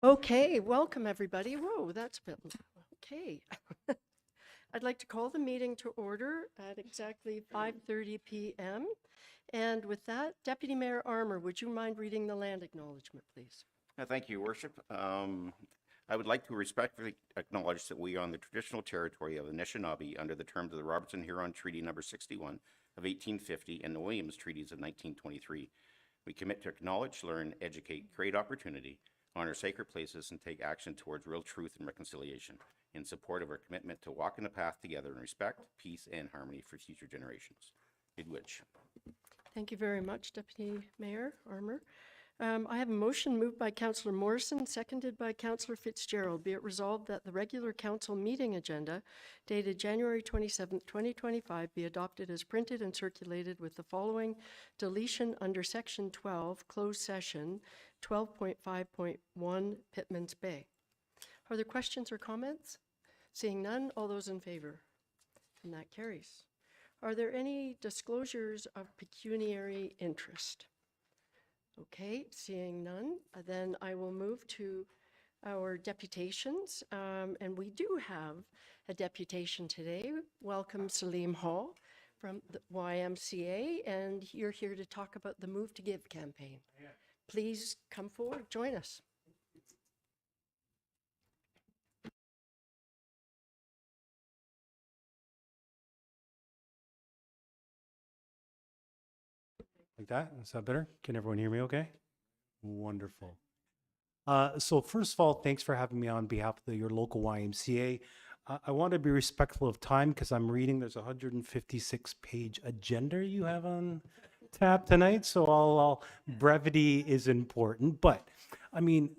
Okay, welcome everybody. Whoa, that's a bit, okay. I'd like to call the meeting to order at exactly 5:30 p.m. And with that, Deputy Mayor Armour, would you mind reading the land acknowledgement, please? Thank you, Worship. I would like to respectfully acknowledge that we are on the traditional territory of the Anishinaabe under the terms of the Robertson-Huron Treaty Number 61 of 1850 and the Williams Treaties of 1923. We commit to acknowledge, learn, educate, create opportunity, honor sacred places, and take action towards real truth and reconciliation in support of our commitment to walk in the path together in respect, peace, and harmony for future generations. Midwich. Thank you very much, Deputy Mayor Armour. I have a motion moved by Councillor Morrison, seconded by Councillor Fitzgerald. Be it resolved that the regular council meeting agenda dated January 27th, 2025 be adopted as printed and circulated with the following deletion under Section 12, closed session 12.5.1 Pitman's Bay. Are there questions or comments? Seeing none, all those in favor? And that carries. Are there any disclosures of pecuniary interest? Okay, seeing none, then I will move to our deputations. And we do have a deputation today. Welcome, Salim Hall from the YMCA, and you're here to talk about the Move to Give campaign. Please come forward, join us. Like that? Is that better? Can everyone hear me okay? Wonderful. So first of all, thanks for having me on behalf of your local YMCA. I want to be respectful of time because I'm reading there's a 156-page agenda you have on tap tonight. So I'll brevity is important. But I mean,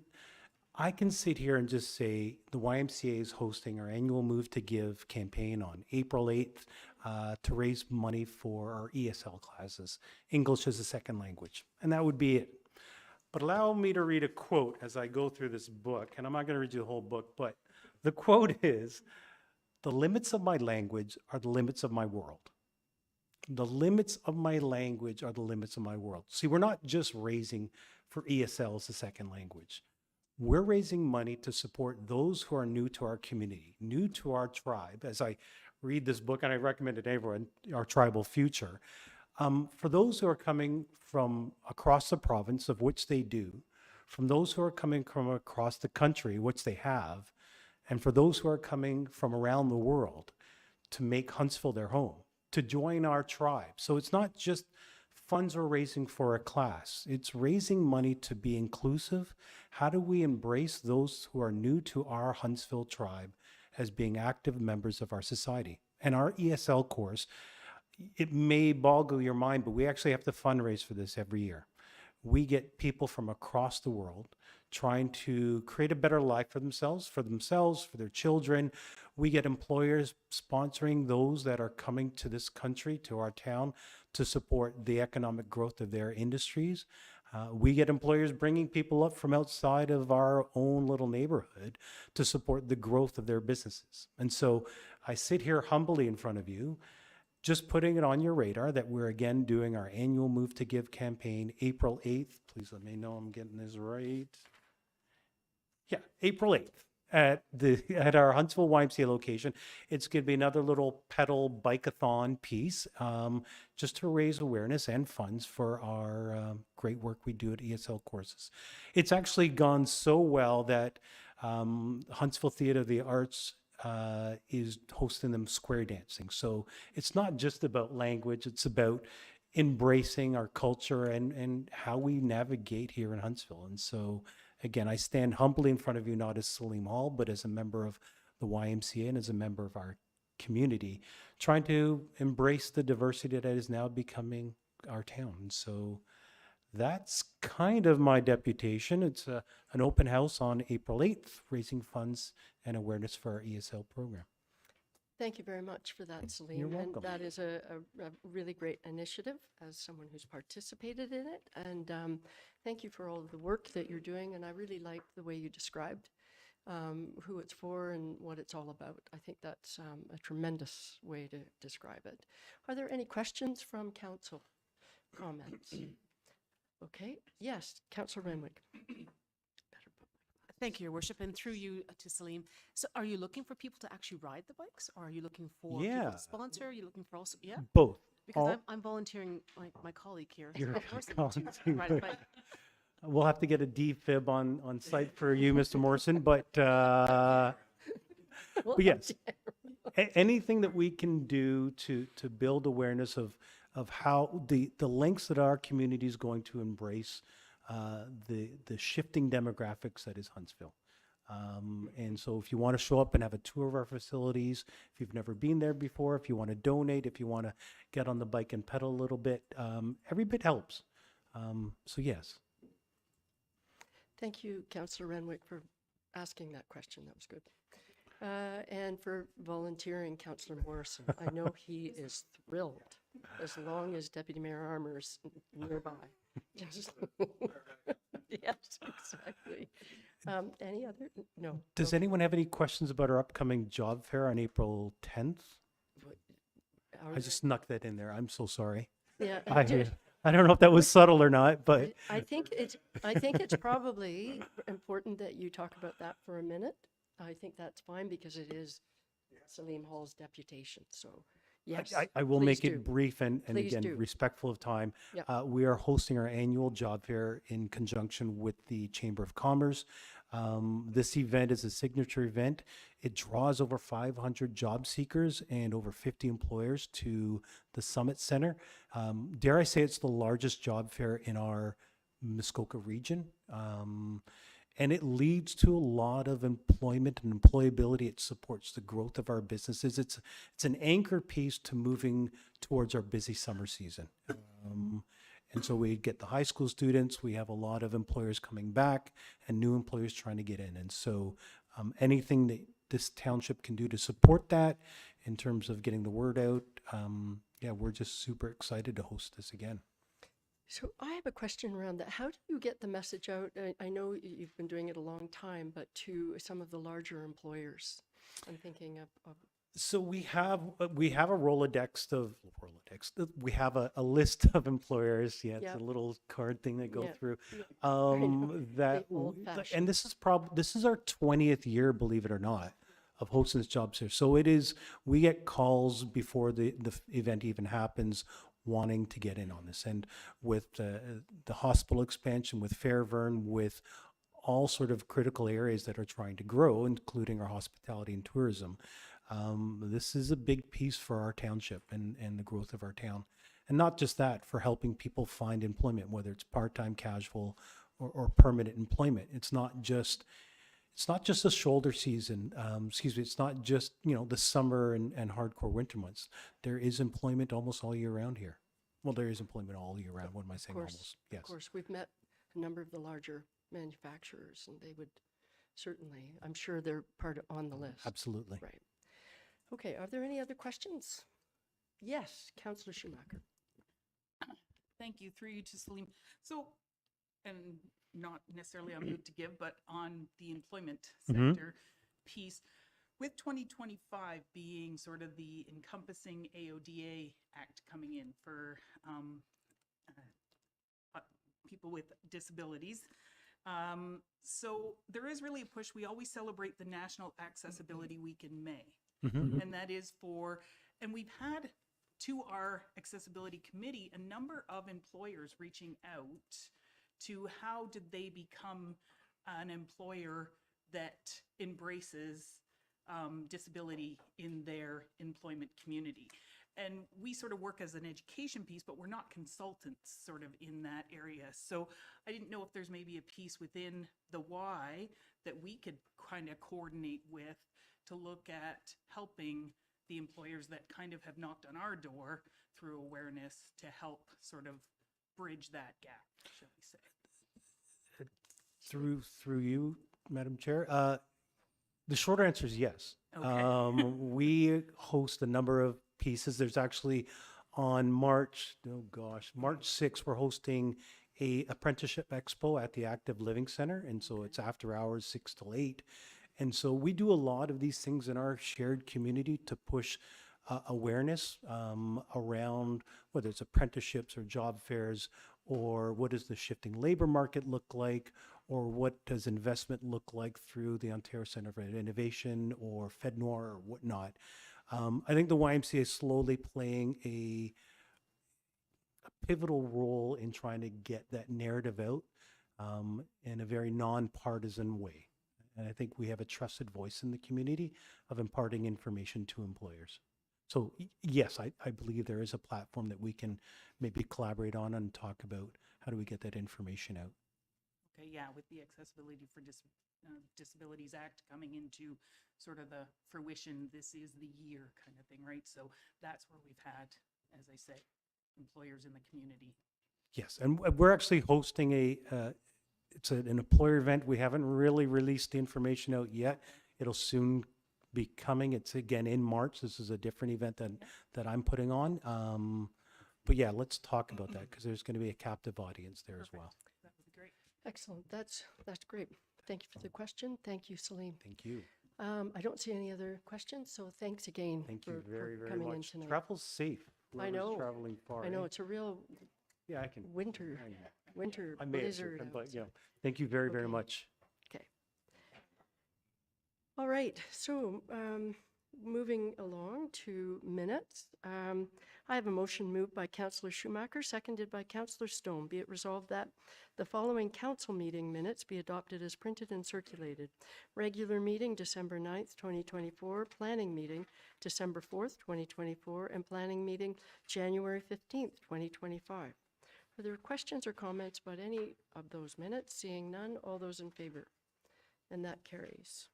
I can sit here and just say the YMCA is hosting our annual Move to Give campaign on April 8th to raise money for our ESL classes, English as a second language. And that would be it. But allow me to read a quote as I go through this book. And I'm not going to read you the whole book, but the quote is, "The limits of my language are the limits of my world." The limits of my language are the limits of my world. See, we're not just raising for ESL as a second language. We're raising money to support those who are new to our community, new to our tribe. As I read this book, and I recommend it to everyone, Our Tribal Future, for those who are coming from across the province, of which they do, from those who are coming from across the country, which they have, and for those who are coming from around the world to make Huntsville their home, to join our tribe. So it's not just funds we're raising for a class. It's raising money to be inclusive. How do we embrace those who are new to our Huntsville tribe as being active members of our society? And our ESL course, it may boggle your mind, but we actually have to fundraise for this every year. We get people from across the world trying to create a better life for themselves, for their children. We get employers sponsoring those that are coming to this country, to our town, to support the economic growth of their industries. We get employers bringing people up from outside of our own little neighborhood to support the growth of their businesses. And so I sit here humbly in front of you, just putting it on your radar that we're again doing our annual Move to Give campaign, April 8th. Please let me know I'm getting this right. Yeah, April 8th at our Huntsville YMCA location. It's going to be another little pedal bike-a-thon piece just to raise awareness and funds for our great work we do at ESL courses. It's actually gone so well that Huntsville Theatre of the Arts is hosting them square dancing. So it's not just about language, it's about embracing our culture and how we navigate here in Huntsville. And so again, I stand humbly in front of you, not as Salim Hall, but as a member of the YMCA and as a member of our community, trying to embrace the diversity that is now becoming our town. So that's kind of my deputation. It's an open house on April 8th, raising funds and awareness for our ESL program. Thank you very much for that, Salim. You're welcome. And that is a really great initiative as someone who's participated in it. And thank you for all of the work that you're doing. And I really like the way you described who it's for and what it's all about. I think that's a tremendous way to describe it. Are there any questions from council? Comments? Okay. Yes, Councillor Renwick. Thank you, Your Worship, and through you to Salim. So are you looking for people to actually ride the bikes, or are you looking for people Yeah. to sponsor? Are you looking for also, yeah? Both. Because All- I'm volunteering my colleague here, You're Morrison, volunteering, to ride a but- bike. We'll have to get a defib on site for you, Mr. Morrison, but Well, yes, anything that we can do to build awareness of how the lengths that our community is going to embrace the shifting demographics that is Huntsville. And so if you want to show up and have a tour of our facilities, if you've never been there before, if you want to donate, if you want to get on the bike and pedal a little bit, every bit helps. So yes. Thank you, Councillor Renwick, for asking that question. That was good. And for volunteering, Councillor Morrison. I know he is thrilled as long as Deputy Mayor Armour's nearby. Yes. Yes, exactly. Any other? No. Does anyone have any questions about our upcoming job fair on April 10th? Are I just snuck that in there. I'm so sorry. there- I, yeah, I don't know if that was subtle or not, but I think it's probably important that you talk about that for a minute. I think that's fine because it is Salim Hall's deputation. So yes, I will please make do. it brief and Please again, do. respectful of time. Yep. We are hosting our annual job fair in conjunction with the Chamber of Commerce. This event is a signature event. It draws over 500 job seekers and over 50 employers to the Summit Center. Dare I say it's the largest job fair in our Muskoka region. And it leads to a lot of employment and employability. It supports the growth of our businesses. It's an anchor piece to moving towards our busy summer season. And so we get the high school students, we have a lot of employers coming back and new employers trying to get in. And so anything that this township can do to support that in terms of getting the word out, yeah, we're just super excited to host this again. So I have a question around that. How do you get the message out? I know you've been doing it a long time, but to some of the larger employers. I'm thinking of So we have a Rolodex we have a list of employers. Yeah, it's Yeah. a little card thing that go Yeah, through. yeah, I know, That the old-fashioned. and this is our 20th year, believe it or not, of hosting this job fair. So it is. We get calls before the event even happens, wanting to get in on this, and with the hospital expansion, with Fairvern, with all sort of critical areas that are trying to grow, including our hospitality and tourism. This is a big piece for our township and the growth of our town. And not just that, for helping people find employment, whether it's part-time, casual, or permanent employment. It's not just a shoulder season. It's not just, the summer and hardcore winter months. There is employment almost all year round here. Well, there is employment all year round. What am I saying? course, Almost. Yes. Of course, we've met a number of the larger manufacturers, and they would certainly, I'm sure they're on the list. Absolutely. Right. Okay, are there any other questions? Yes, Councillor Schumacher. Thank you. Through you to Salim. So, and not necessarily on mood to give, but on the employment sector piece, with 2025 being sort of the encompassing AODA Act coming in for people with disabilities. So there is really a push. We always celebrate the National Accessibility Week in May. And that is and we've had to our accessibility committee a number of employers reaching out to how did they become an employer that embraces disability in their employment community. And we sort of work as an education piece, but we're not consultants sort of in that area. So I didn't know if there's maybe a piece within the Y that we could kind of coordinate with to look at helping the employers that kind of have knocked on our door through awareness to help sort of bridge that gap, shall we say. Through you, Madam Chair. The short answer is yes. Okay. We host a number of pieces. There's actually on March 6th, we're hosting a apprenticeship expo at the Active Living Center. And so it's after hours, 6 till 8. And so we do a lot of these things in our shared community to push awareness around whether it's apprenticeships or job fairs, or what does the shifting labor market look like, or what does investment look like through the Ontario Centre for Innovation or FedNor or whatnot. I think the YMCA is slowly playing a pivotal role in trying to get that narrative out in a very nonpartisan way. And I think we have a trusted voice in the community of imparting information to employers. So yes, I believe there is a platform that we can maybe collaborate on and talk about how do we get that information out. Okay, yeah, with the Accessibility for Disabilities Act coming into sort of the fruition, this is the year kind of thing, right? So that's where we've had, as I say, employers in the community. Yes, and we're actually hosting it's an employer event. We haven't really released the information out yet. It'll soon be coming. It's again in March. This is a different event that I'm putting on. But yeah, let's talk about that because there's going to be a captive audience there as well. That would be great. Excellent. That's great. Thank you for the question. Thank you, Salim. Thank you. I don't see any other questions, so thanks again Thank for, you very, for very coming in much. tonight. Travel safe. I whoever's know. Traveling far. I know eh? it's a real Yeah, I can. winter I may have blizzard. to, but yeah. Thank you very, very Okay. much. Okay. All right, so moving along to minutes. I have a motion moved by Councillor Schumacher, seconded by Councillor Stone. Be it resolved that the following council meeting minutes be adopted as printed and circulated. Regular meeting, December 9th, 2024. Planning meeting, December 4th, 2024. And planning meeting, January 15th, 2025. Are there questions or comments about any of those minutes? Seeing none, all those in favor? And that carries.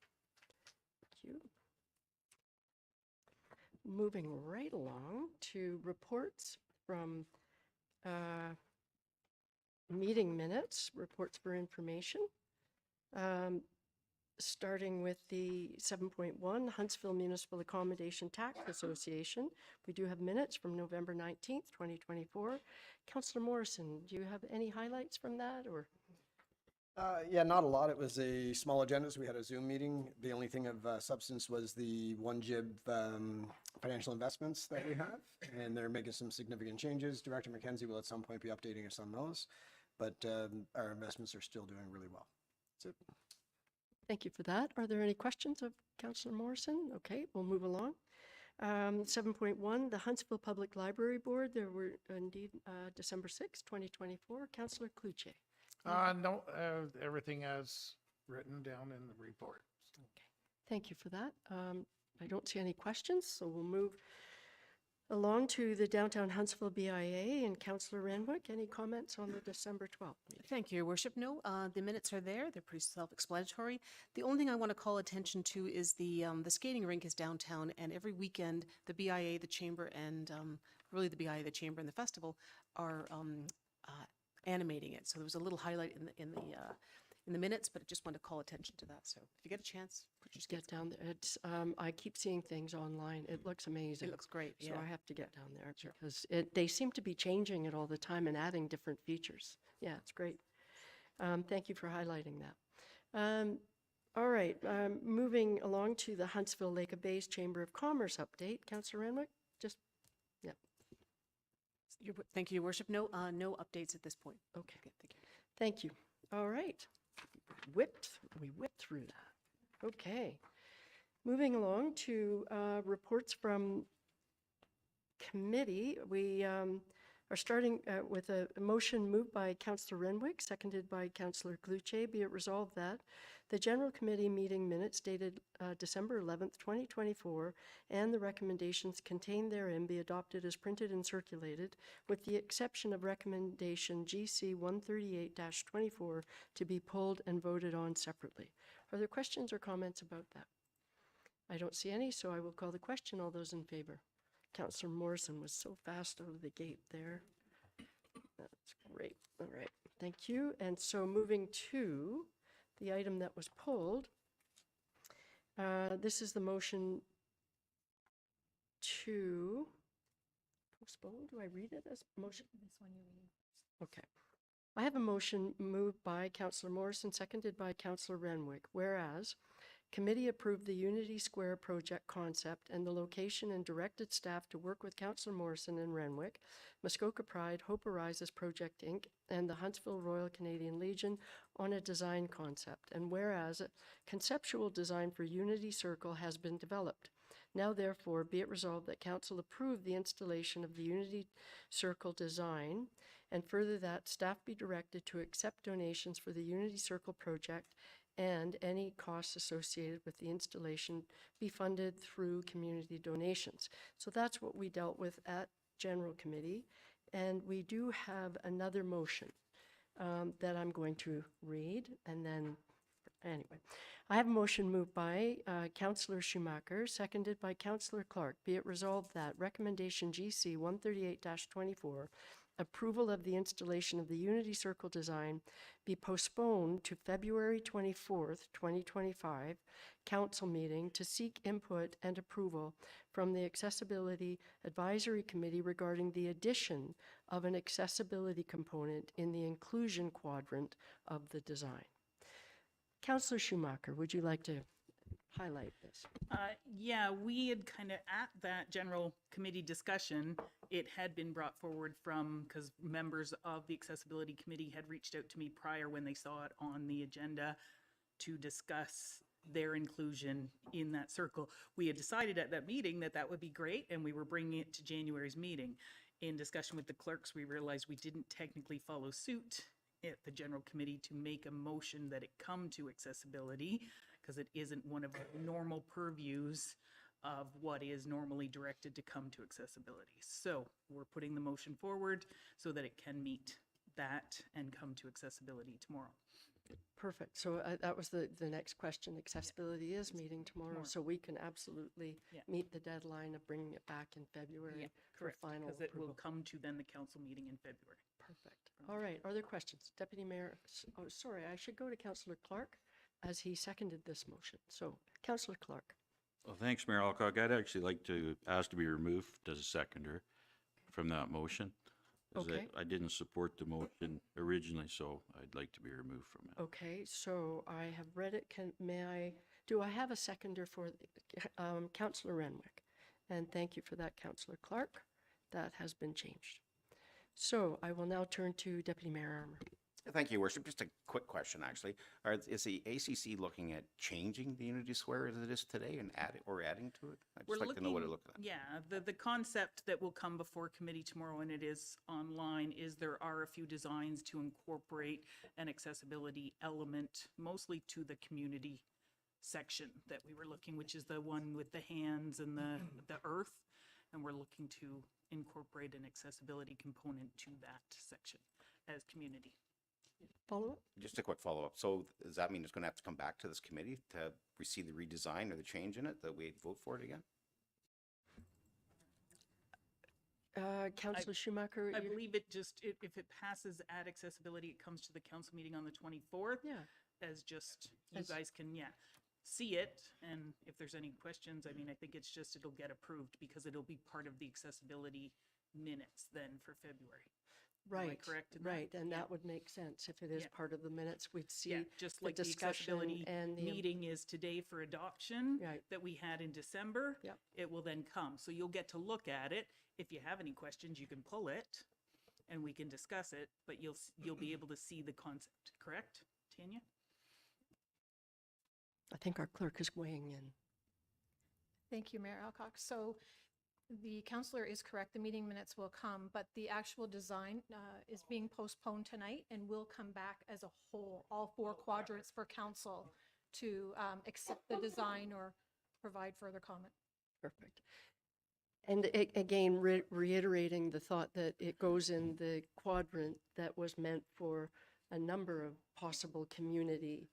Thank you. Moving right along to reports from meeting minutes, reports for information. Starting with the 7.1 Huntsville Municipal Accommodation Tax Association. We do have minutes from November 19th, 2024. Councillor Morrison, do you have any highlights from that or? Yeah, not a lot. It was a small agenda, so we had a Zoom meeting. The only thing of substance was the one JIB financial investments that we have, and they're making some significant changes. Director McKenzie will at some point be updating us on those, but our investments are still doing really well. That's it. Thank you for that. Are there any questions of Councillor Morrison? Okay, we'll move along. 7.1, the Huntsville Public Library Board. There were indeed December 6, 2024. Councillor Cluche. No, everything as written down in the report. Thank you for that. I don't see any questions, so we'll move along to the Downtown Huntsville BIA and Councillor Renwick. Any comments on the December 12th meeting? Thank you, Your Worship. No, the minutes are there. They're pretty self-explanatory. The only thing I want to call attention to is the skating rink is downtown, and every weekend the BIA, the Chamber, and really the BIA, the Chamber, and the festival are animating it. So there was a little highlight in the minutes, but I just want to call attention to that. So if you get a chance, put your Get skates down there. It's, I keep seeing things online. It looks amazing. It looks great. So Yeah. I have to get down there because they seem to be changing it all the time and adding different features. Yeah, it's great. Thank you for highlighting that. All right, moving along to the Huntsville Lake of Bays Chamber of Commerce update. Councillor Renwick, just, yeah, Thank you, Your Worship. No, no updates at this point. okay. Thank you. Thank you. All right. We whipped through that. Okay. Moving along to reports from committee. We are starting with a motion moved by Councillor Renwick, seconded by Councillor Cluche. Be it resolved that the General Committee meeting minutes dated December 11th, 2024, and the recommendations contained therein be adopted as printed and circulated, with the exception of recommendation GC 138-24 to be pulled and voted on separately. Are there questions or comments about that? I don't see any, so I will call the question. All those in favor? Councillor Morrison was so fast out of the gate there. That's great. All right. Thank you. And so moving to the item that was pulled, this is the motion to postpone. Do I read it as motion? This one you read. Okay. I have a motion moved by Councillor Morrison, seconded by Councillor Renwick, whereas Committee approved the Unity Square project concept and the location and directed staff to work with Councillor Morrison in Renwick, Muskoka Pride, Hope Arises Project Inc., and the Huntsville Royal Canadian Legion on a design concept. And whereas a conceptual design for Unity Circle has been developed, now therefore be it resolved that Council approve the installation of the Unity Circle design, and further that staff be directed to accept donations for the Unity Circle project and any costs associated with the installation be funded through community donations. So that's what we dealt with at General Committee. And we do have another motion that I'm going to read, and then, anyway. I have a motion moved by Councillor Schumacher, seconded by Councillor Clark. Be it resolved that recommendation GC 138-24, approval of the installation of the Unity Circle design, be postponed to February 24th, 2025, council meeting to seek input and approval from the Accessibility Advisory Committee regarding the addition of an accessibility component in the inclusion quadrant of the design. Councillor Schumacher, would you like to highlight this? Yeah, we had kind of at that general committee discussion, it had been brought forward from, because members of the accessibility committee had reached out to me prior when they saw it on the agenda to discuss their inclusion in that circle. We had decided at that meeting that that would be great, and we were bringing it to January's meeting. In discussion with the clerks, we realized we didn't technically follow suit at the general committee to make a motion that it come to accessibility, because it isn't one of the normal purviews of what is normally directed to come to accessibility. So we're putting the motion forward so that it can meet that and come to accessibility tomorrow. Perfect. So that was the next question. Accessibility is meeting tomorrow, so we can absolutely Yeah. meet the deadline of bringing it back in February for final Because it will approval. come to then the council meeting in February. Perfect. All right. Are there questions? Deputy Mayor, oh, sorry, I should go to Councillor Clark as he seconded this motion. So, Councillor Clark. Well, thanks, Mayor Alcock. I'd actually like to ask to be removed as a seconder from that motion. 'Cause Okay. I didn't support the motion originally, so I'd like to be removed from it. Okay, so I have read it. Do I have a seconder for Councillor Renwick? And thank you for that, Councillor Clark. That has been changed. So I will now turn to Deputy Mayor Armour. Thank you, Your Worship. Just a quick question, actually. Is the ACC looking at changing the Unity Square as it is today and adding to it? I'd just like to know what it looks like. Yeah, the concept that will come before committee tomorrow, and it is online, is there are a few designs to incorporate an accessibility element, mostly to the community section that we were looking, which is the one with the hands and the earth. And we're looking to incorporate an accessibility component to that section as community. Follow up? Just a quick follow-up. So does that mean it's going to have to come back to this committee to receive the redesign or the change in it, that we vote for it again? Councillor Schumacher? I you- believe it just, if it passes at accessibility, it comes to the council meeting on the 24th. Yeah. As just, you As- guys can, see it. And if there's any questions, I mean, I think it's just, it'll get approved because it'll be part of the accessibility minutes then for February. Am I Right, correct in that? right, and Yeah. that would make sense. If it is Yeah. part of the minutes, we'd see Yeah, just the like the discussion accessibility and the. meeting is today for adoption Right. that we had in December. Yep. It will then come. So you'll get to look at it. If you have any questions, you can pull it and we can discuss it, but you'll be able to see the concept, correct, Tanya? I think our clerk is weighing in. Thank you, Mayor Alcock. So the counselor is correct, the meeting minutes will come, but the actual design is being postponed tonight and will come back as a whole, all four quadrants for council to accept the design or provide further comment. Perfect. And again, reiterating the thought that it goes in the quadrant that was meant for a number of possible community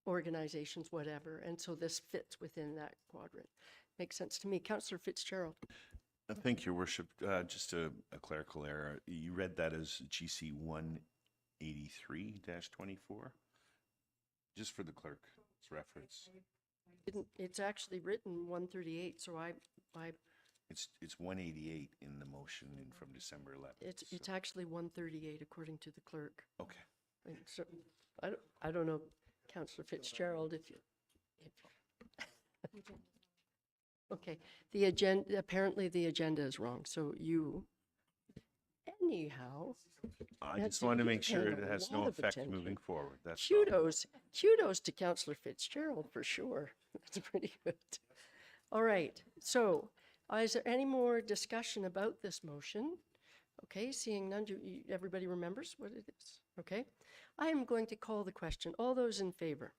organizations, whatever. And so this fits within that quadrant. Makes sense to me. Councillor Fitzgerald. Thank you, Your Worship. Just a clerical error. You read that as GC 183-24? Just for the clerk's reference. It's actually written 138, so It's 188 in the motion from December 11th. it's actually 138 according to the clerk. Okay. And so I don't know, Councillor Fitzgerald, if you, Okay, the agenda, apparently the agenda is wrong, so you, anyhow, I That's- just want to you're make sure paying it a has no lot of effect attention. moving forward. That's all. kudos to Councillor Fitzgerald for sure. That's pretty good. All right, so is there any more discussion about this motion? Okay, seeing none, everybody remembers what it is? Okay, I am going to call the question. All those in favor?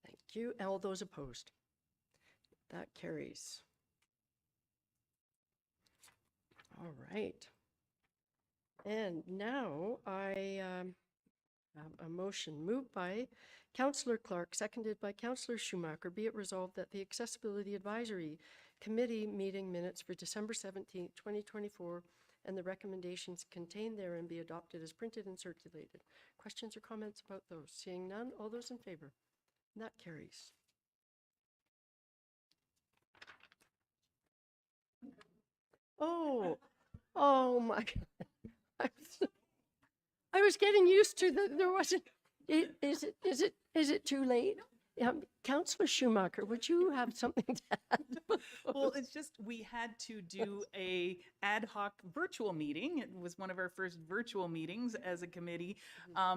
Thank you. All those opposed? That carries. All right. And now I have a motion moved by Councillor Clark, seconded by Councillor Schumacher. Be it resolved that the Accessibility Advisory Committee meeting minutes for December 17th, 2024, and the recommendations contained therein be adopted as printed and circulated. Questions or comments about those? Seeing none, all those in favor? And that carries. Oh my God. I was getting used to that. There wasn't, is it too late? Councillor Schumacher, would you have something to add? Well, it's just, we had to do a ad hoc virtual meeting. It was one of our first virtual meetings as a committee,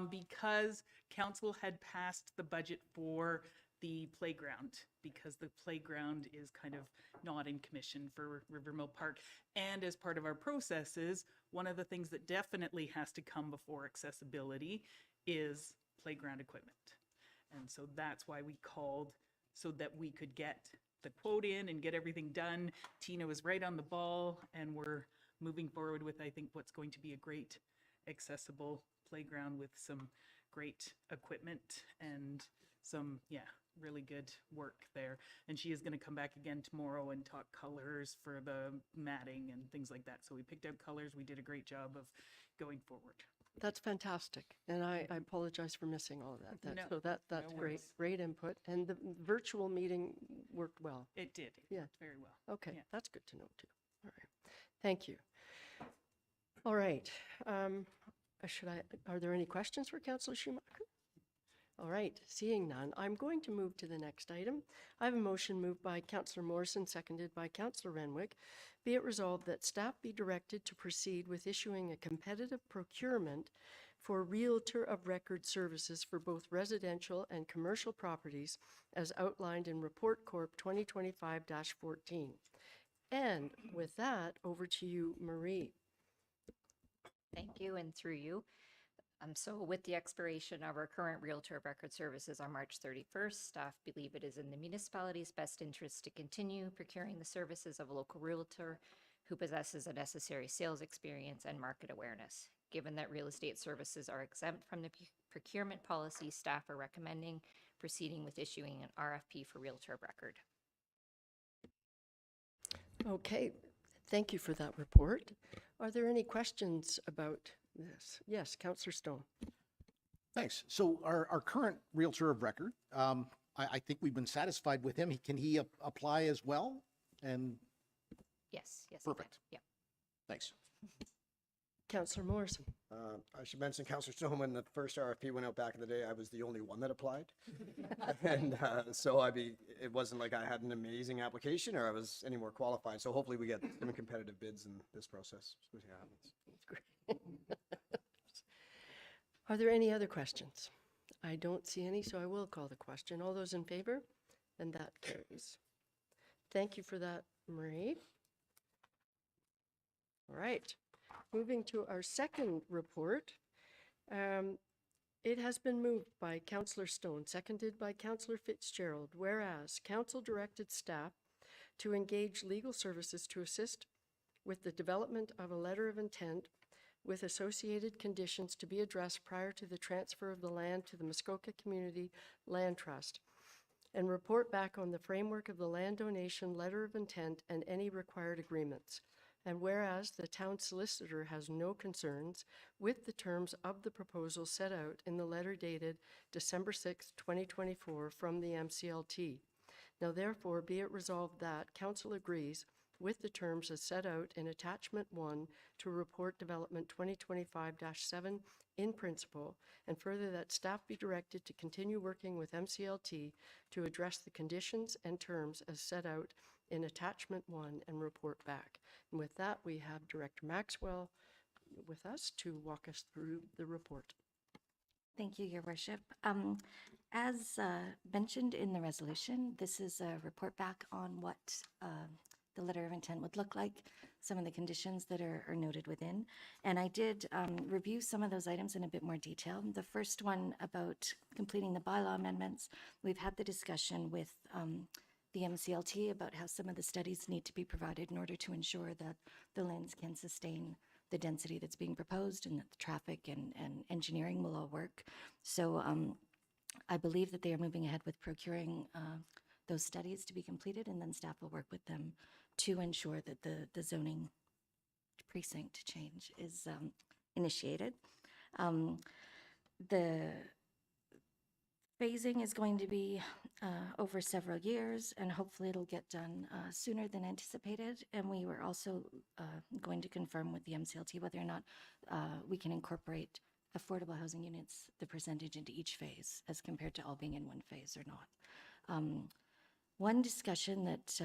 because council had passed the budget for the playground, because the playground is kind of not in commission for Rivermill Park. And as part of our processes, one of the things that definitely has to come before accessibility is playground equipment. And so that's why we called, so that we could get the quote in and get everything done. Tina was right on the ball, and we're moving forward with, I think, what's going to be a great accessible playground with some great equipment and some, really good work there. And she is going to come back again tomorrow and talk colors for the matting and things like that. So we picked out colors. We did a great job of going forward. That's fantastic. And I apologize for missing all of that. No, So that's no great, worries. great input. And the virtual meeting worked well. It did. Yeah. Very well. Okay, Yeah. that's good to know too. All right, thank you. All right, are there any questions for Councillor Schumacher? All right, seeing none, I'm going to move to the next item. I have a motion moved by Councillor Morrison, seconded by Councillor Renwick. Be it resolved that staff be directed to proceed with issuing a competitive procurement for Realtor of Record services for both residential and commercial properties as outlined in Report Corp 2025-14. And with that, over to you, Marie. Thank you, and through you. So with the expiration of our current Realtor of Record services on March 31st, staff believe it is in the municipality's best interest to continue procuring the services of a local realtor who possesses a necessary sales experience and market awareness. Given that real estate services are exempt from the procurement policy, staff are recommending proceeding with issuing an RFP for Realtor of Record. Okay, thank you for that report. Are there any questions about this? Yes, Councillor Stone. Thanks. So our current Realtor of Record, I think we've been satisfied with him. Can he apply as well? And Yes, yes. you can. Perfect. Yeah. thanks. Councillor Morrison. I should mention, Councillor Stone, when the first RFP went out back in the day, I was the only one that applied. And so it wasn't like I had an amazing application or I was any more qualified. So hopefully we get some competitive bids in this process. We'll see how it happens. Are there any other questions? I don't see any, so I will call the question. All those in favor? And that carries. Thank you for that, Marie. All right, moving to our second report. It has been moved by Councillor Stone, seconded by Councillor Fitzgerald, whereas Council directed staff to engage legal services to assist with the development of a letter of intent with associated conditions to be addressed prior to the transfer of the land to the Muskoka Community Land Trust, and report back on the framework of the land donation letter of intent and any required agreements. And whereas the town solicitor has no concerns with the terms of the proposal set out in the letter dated December 6, 2024 from the MCLT. Now therefore be it resolved that Council agrees with the terms as set out in Attachment 1 to Report Development 2025-7 in principle, and further that staff be directed to continue working with MCLT to address the conditions and terms as set out in Attachment 1 and report back. And with that, we have Director Maxwell with us to walk us through the report. Thank you, Your Worship. As mentioned in the resolution, this is a report back on what the letter of intent would look like, some of the conditions that are noted within. And I did review some of those items in a bit more detail. The first one about completing the bylaw amendments, we've had the discussion with the MCLT about how some of the studies need to be provided in order to ensure that the lands can sustain the density that's being proposed and that the traffic and engineering will all work. So I believe that they are moving ahead with procuring those studies to be completed, and then staff will work with them to ensure that the zoning precinct change is initiated. The phasing is going to be over several years, and hopefully it'll get done sooner than anticipated. And we were also going to confirm with the MCLT whether or not we can incorporate affordable housing units, the percentage into each phase, as compared to all being in one phase or not. One discussion that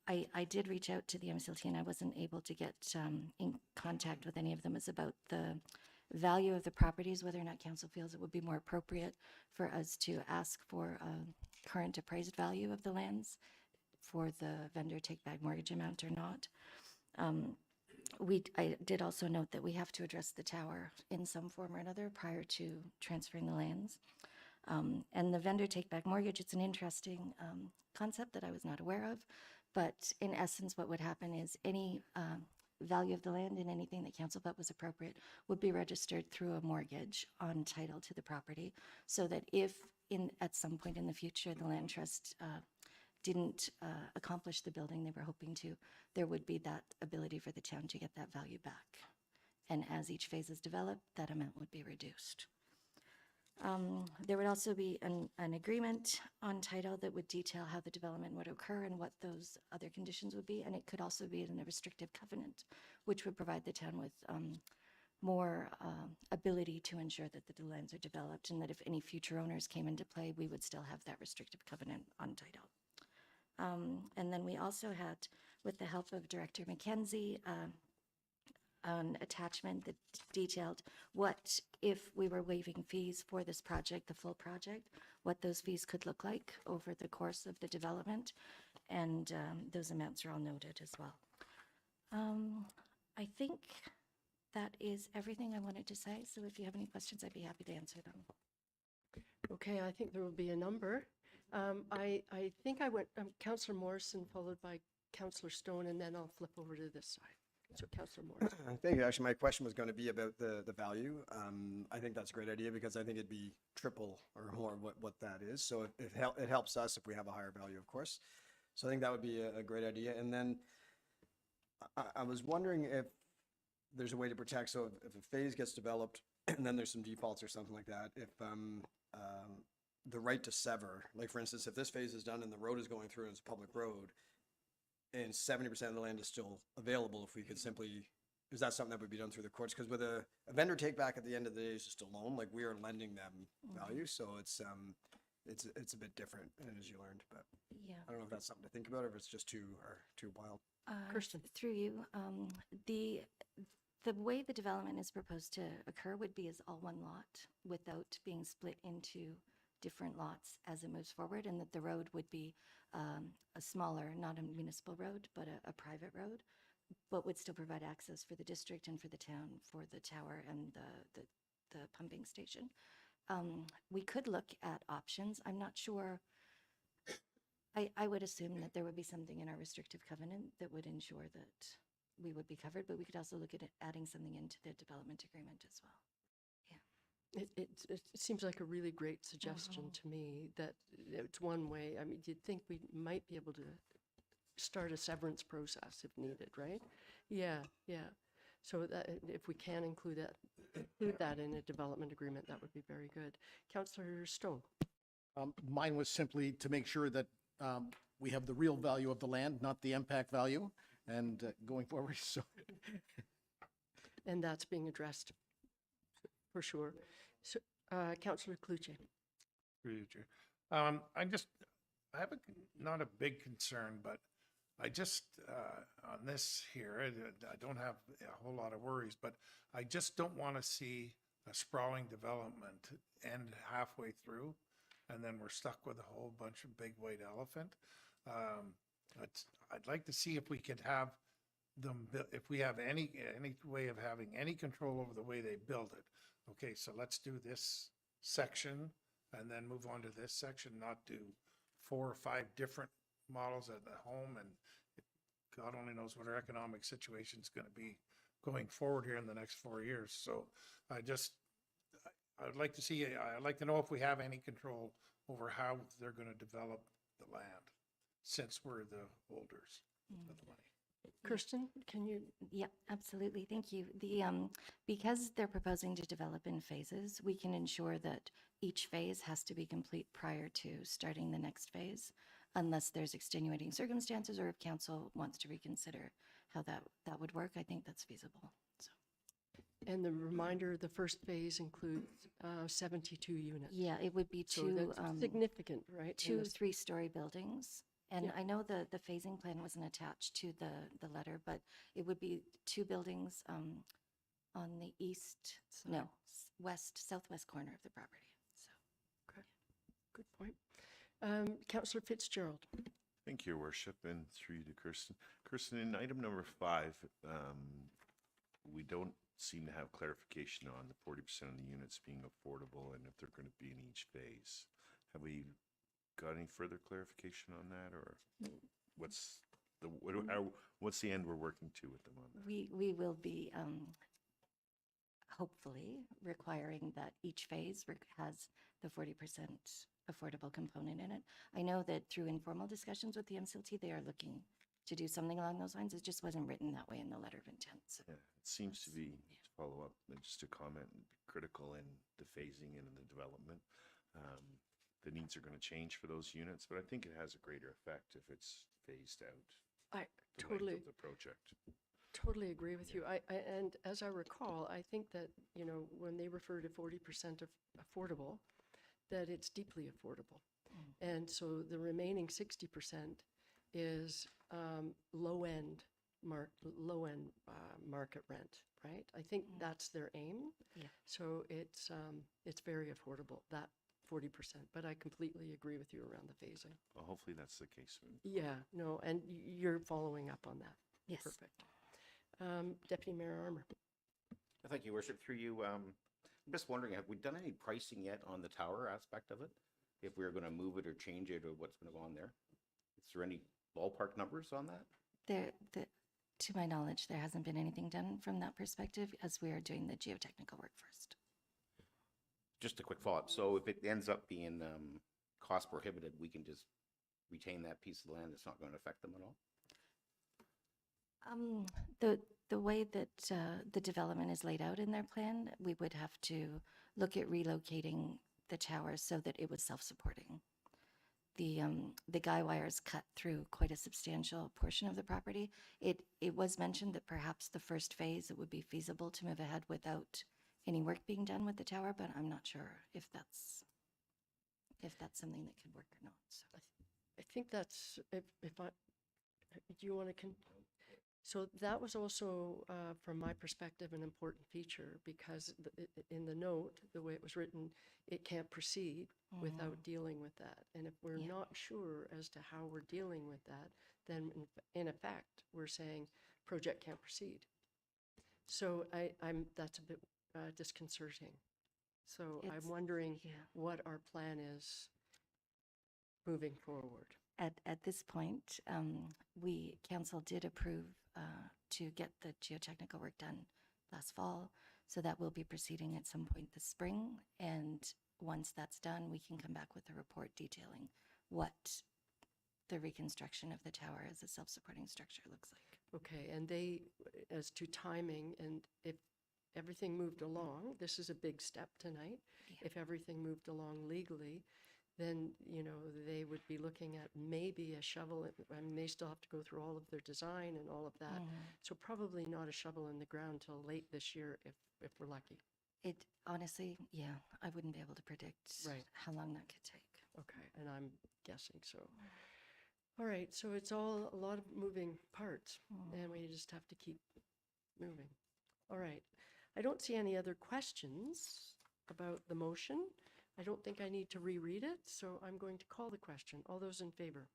I did reach out to the MCLT and I wasn't able to get in contact with any of them is about the value of the properties, whether or not council feels it would be more appropriate for us to ask for a current appraised value of the lands for the vendor take-back mortgage amount or not. I did also note that we have to address the tower in some form or another prior to transferring the lands. And the vendor take-back mortgage, it's an interesting concept that I was not aware of, but in essence what would happen is any value of the land and anything that council felt was appropriate would be registered through a mortgage on title to the property, so that if at some point in the future the land trust didn't accomplish the building they were hoping to, there would be that ability for the town to get that value back. And as each phase is developed, that amount would be reduced. There would also be an agreement on title that would detail how the development would occur and what those other conditions would be. And it could also be in a restrictive covenant, which would provide the town with more ability to ensure that the lands are developed, and that if any future owners came into play, we would still have that restrictive covenant on title. And then we also had, with the help of Director McKenzie, an attachment that detailed what, if we were waiving fees for this project, the full project, what those fees could look like over the course of the development. And those amounts are all noted as well. I think that is everything I wanted to say. So if you have any questions, I'd be happy to answer them. Okay, I think there will be a number. I think I went Councillor Morrison followed by Councillor Stone, and then I'll flip over to this side. So Councillor Morrison. Thank you. Actually, my question was going to be about the value. I think that's a great idea because I think it'd be triple or more what that is. So it helps us if we have a higher value, of course. So I think that would be a great idea. And then I was wondering if there's a way to protect. So if a phase gets developed and then there's some defaults or something like that, if the right to sever, like for instance, if this phase is done and the road is going through and it's a public road, and 70% of the land is still available, if we could simply, is that something that would be done through the courts? Because with a vendor take back at the end of the day is just a loan, like we are lending them value, so it's a bit different, and as you learned, but Yeah. I don't know if that's something to think about or if it's just too wild. Kirsten. Through you, the way the development is proposed to occur would be as all one lot without being split into different lots as it moves forward, and that the road would be a smaller, not a municipal road, but a private road, but would still provide access for the district and for the town, for the tower and the pumping station. We could look at options. I'm not sure. I would assume that there would be something in our restrictive covenant that would ensure that we would be covered, but we could also look at adding something into the development agreement as well. It seems like a really great suggestion to me, that it's one way. I mean, you'd think we might be able to start a severance process if needed, right? Yeah. So that if we can include that in a development agreement, that would be very good. Councillor Stone. Mine was simply to make sure that we have the real value of the land, not the impact value, and going forward, so. And that's being addressed for sure. So, Councillor Cluche. Through you, Chair. I have not a big concern, but I just, on this here, I don't have a whole lot of worries, but I just don't want to see a sprawling development end halfway through, and then we're stuck with a whole bunch of big white elephant. I'd like to see if we could have them, if we have any way of having any control over the way they build it. Okay, so let's do this section and then move on to this section, not do 4 or 5 different models at the home, and God only knows what our economic situation is going to be going forward here in the next 4 years. So I'd like to see, I'd like to know if we have any control over how they're going to develop the land, since we're the holders of the money. Kirsten, can you? Yeah, absolutely. Thank you. Because they're proposing to develop in phases, we can ensure that each phase has to be complete prior to starting the next phase, unless there's extenuating circumstances or if council wants to reconsider how that would work. I think that's feasible. So. And the reminder, the first phase includes 72 units. Yeah, it would be So two that's significant, right? in two this- 3-story buildings. And Yeah. I know the phasing plan wasn't attached to the letter, but it would be 2 buildings on the east, no, southwest corner of the property. So. Okay, good point. Councillor Fitzgerald. Thank you, Your Worship, and through you to Kirsten. Kirsten, in item number 5, we don't seem to have clarification on the 40% of the units being affordable and if they're going to be in each phase. Have we got any further clarification on that, or what's the end we're working to with them on that? We will be hopefully requiring that each phase has the 40% affordable component in it. I know that through informal discussions with the MCLT, they are looking to do something along those lines. It just wasn't written that way in the letter of intent. So. Yeah, it seems to be, to follow up, and just to comment, critical in the phasing and in the development. The needs are going to change for those units, but I think it has a greater effect if it's phased out. I the length totally, of the project. totally agree with you. And as I recall, I think that, when they refer to 40% of affordable, that it's deeply affordable. And so the remaining 60% is low-end market rent, right? I think that's their aim. Yeah. So it's very affordable, that 40%, but I completely agree with you around the phasing. Well, hopefully that's the case. Yeah, no, and you're following up on that. Yes. Perfect. Deputy Mayor Armour. Thank you, Worship. Through you, I'm just wondering, have we done any pricing yet on the tower aspect of it? If we're going to move it or change it, or what's going to go on there? Is there any ballpark numbers on that? To my knowledge, there hasn't been anything done from that perspective, as we are doing the geotechnical work first. Just a quick follow-up. So if it ends up being cost prohibitive, we can just retain that piece of land. It's not going to affect them at all? The way that the development is laid out in their plan, we would have to look at relocating the tower so that it was self-supporting. The guy wires cut through quite a substantial portion of the property. It was mentioned that perhaps the first phase, it would be feasible to move ahead without any work being done with the tower, but I'm not sure if that's something that could work or not. So. I think that's, if I, do you want to, so that was also, from my perspective, an important feature, because in the note, the way it was written, it can't proceed without dealing with that. And if we're not sure as to how we're dealing with that, then in effect, we're saying project can't proceed. So that's a bit disconcerting. So I'm wondering what our plan is moving forward. At this point, council did approve to get the geotechnical work done last fall, so that will be proceeding at some point this spring. And once that's done, we can come back with a report detailing what the reconstruction of the tower as a self-supporting structure looks like. Okay, and as to timing, and if everything moved along, this is a big step tonight. Yeah. If everything moved along legally, then, they would be looking at maybe a shovel. I mean, they still have to go through all of their design and all of that. So probably not a shovel in the ground till late this year if we're lucky. It honestly, yeah, I wouldn't be able to predict Right. how long that could take. Okay, and I'm guessing so. All right, so it's all a lot of moving parts, and we just have to keep moving. All right, I don't see any other questions about the motion. I don't think I need to reread it, so I'm going to call the question. All those in favor?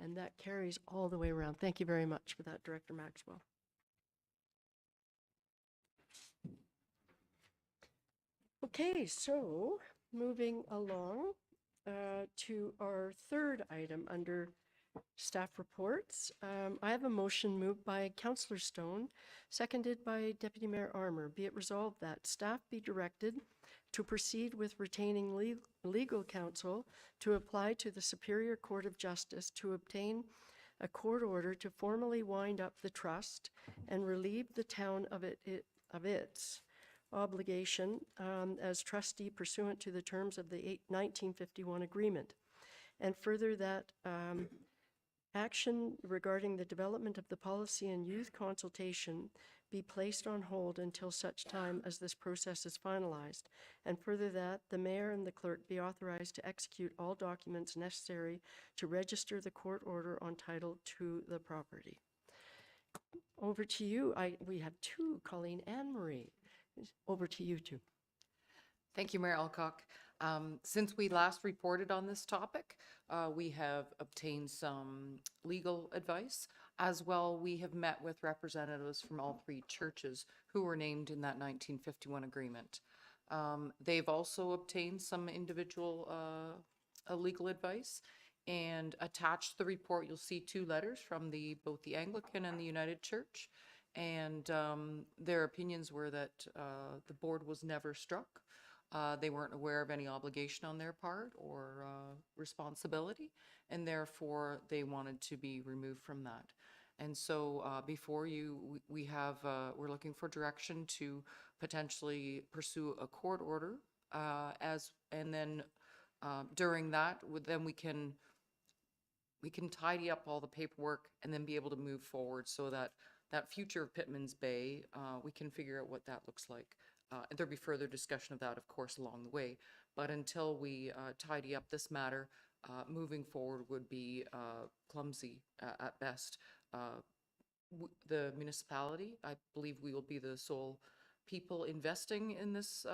And that carries all the way around. Thank you very much for that, Director Maxwell. Okay, so moving along to our third item under staff reports. I have a motion moved by Councillor Stone, seconded by Deputy Mayor Armour. Be it resolved that staff be directed to proceed with retaining legal counsel to apply to the Superior Court of Justice to obtain a court order to formally wind up the trust and relieve the town of its obligation as trustee pursuant to the terms of the 1951 agreement. And further that action regarding the development of the policy and youth consultation be placed on hold until such time as this process is finalized. And further that the mayor and the clerk be authorized to execute all documents necessary to register the court order on title to the property. Over to you. We have two, Colleen and Marie. Over to you two. Thank you, Mayor Alcock. Since we last reported on this topic, we have obtained some legal advice. As well, we have met with representatives from all three churches who were named in that 1951 agreement. They've also obtained some individual legal advice, and attached to the report, you'll see two letters from both the Anglican and the United Church. And their opinions were that the board was never struck. They weren't aware of any obligation on their part or responsibility, and therefore they wanted to be removed from that. And so before you, we're looking for direction to potentially pursue a court order and then during that, then we can tidy up all the paperwork and then be able to move forward so that future of Pittman's Bay, we can figure out what that looks like. There'll be further discussion of that, of course, along the way. But until we tidy up this matter, moving forward would be clumsy at best. The municipality, I believe we will be the sole people investing in this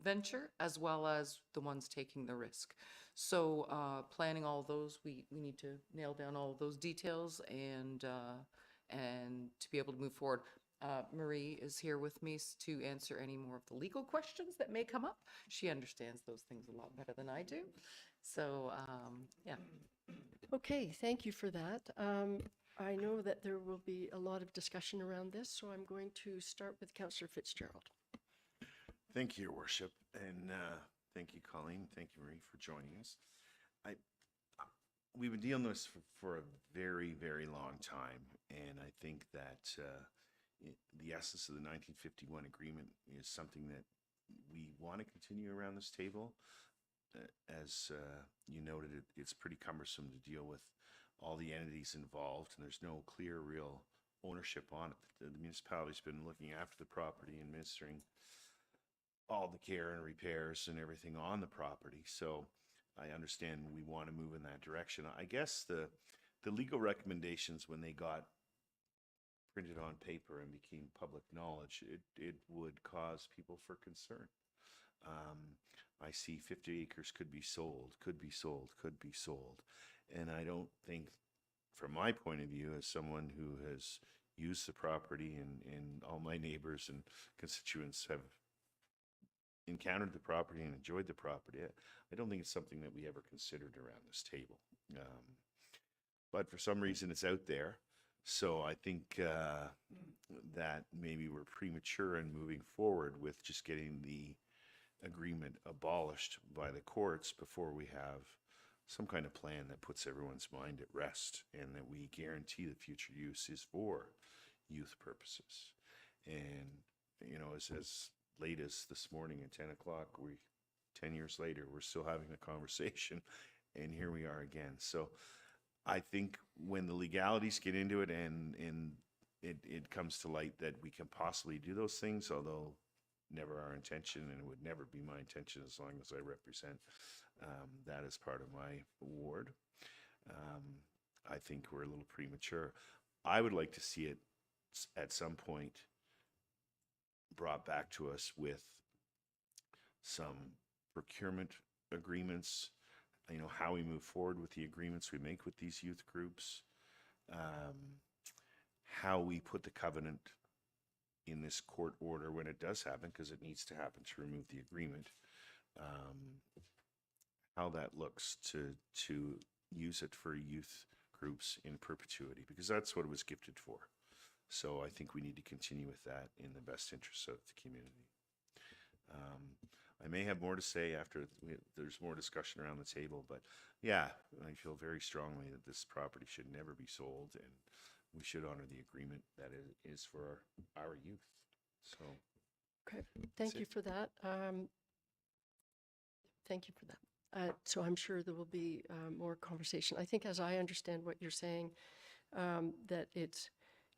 venture, as well as the ones taking the risk. So planning all those, we need to nail down all of those details and to be able to move forward. Marie is here with me to answer any more of the legal questions that may come up. She understands those things a lot better than I do. So, yeah. Okay, thank you for that. I know that there will be a lot of discussion around this, so I'm going to start with Councillor Fitzgerald. Thank you, Your Worship, and thank you, Colleen. Thank you, Marie, for joining us. We've been dealing with this for a very, very long time, and I think that the essence of the 1951 agreement is something that we want to continue around this table. As you noted, it's pretty cumbersome to deal with all the entities involved, and there's no clear, real ownership on it. The municipality's been looking after the property and administering all the care and repairs and everything on the property. So I understand we want to move in that direction. I guess the legal recommendations, when they got printed on paper and became public knowledge, it would cause people for concern. I see 50 acres could be sold, could be sold, could be sold. And I don't think, from my point of view, as someone who has used the property and all my neighbors and constituents have encountered the property and enjoyed the property, I don't think it's something that we ever considered around this table. But for some reason it's out there. So I think that maybe we're premature in moving forward with just getting the agreement abolished by the courts before we have some kind of plan that puts everyone's mind at rest and that we guarantee the future use is for youth purposes. And, you know, as late as this morning at 10 o'clock, we 10 years later, we're still having a conversation, and here we are again. So I think when the legalities get into it and it comes to light that we can possibly do those things, although never our intention, and it would never be my intention as long as I represent that as part of my ward. I think we're a little premature. I would like to see it at some point brought back to us with some procurement agreements, you know, how we move forward with the agreements we make with these youth groups, how we put the covenant in this court order when it does happen, because it needs to happen to remove the agreement, how that looks to use it for youth groups in perpetuity, because that's what it was gifted for. So I think we need to continue with that in the best interest of the community. I may have more to say after there's more discussion around the table, but yeah, I feel very strongly that this property should never be sold, and we should honor the agreement that it is for our youth. So, Okay, thank you for that. Thank you for that. So I'm sure there will be more conversation. I think, as I understand what you're saying, that it's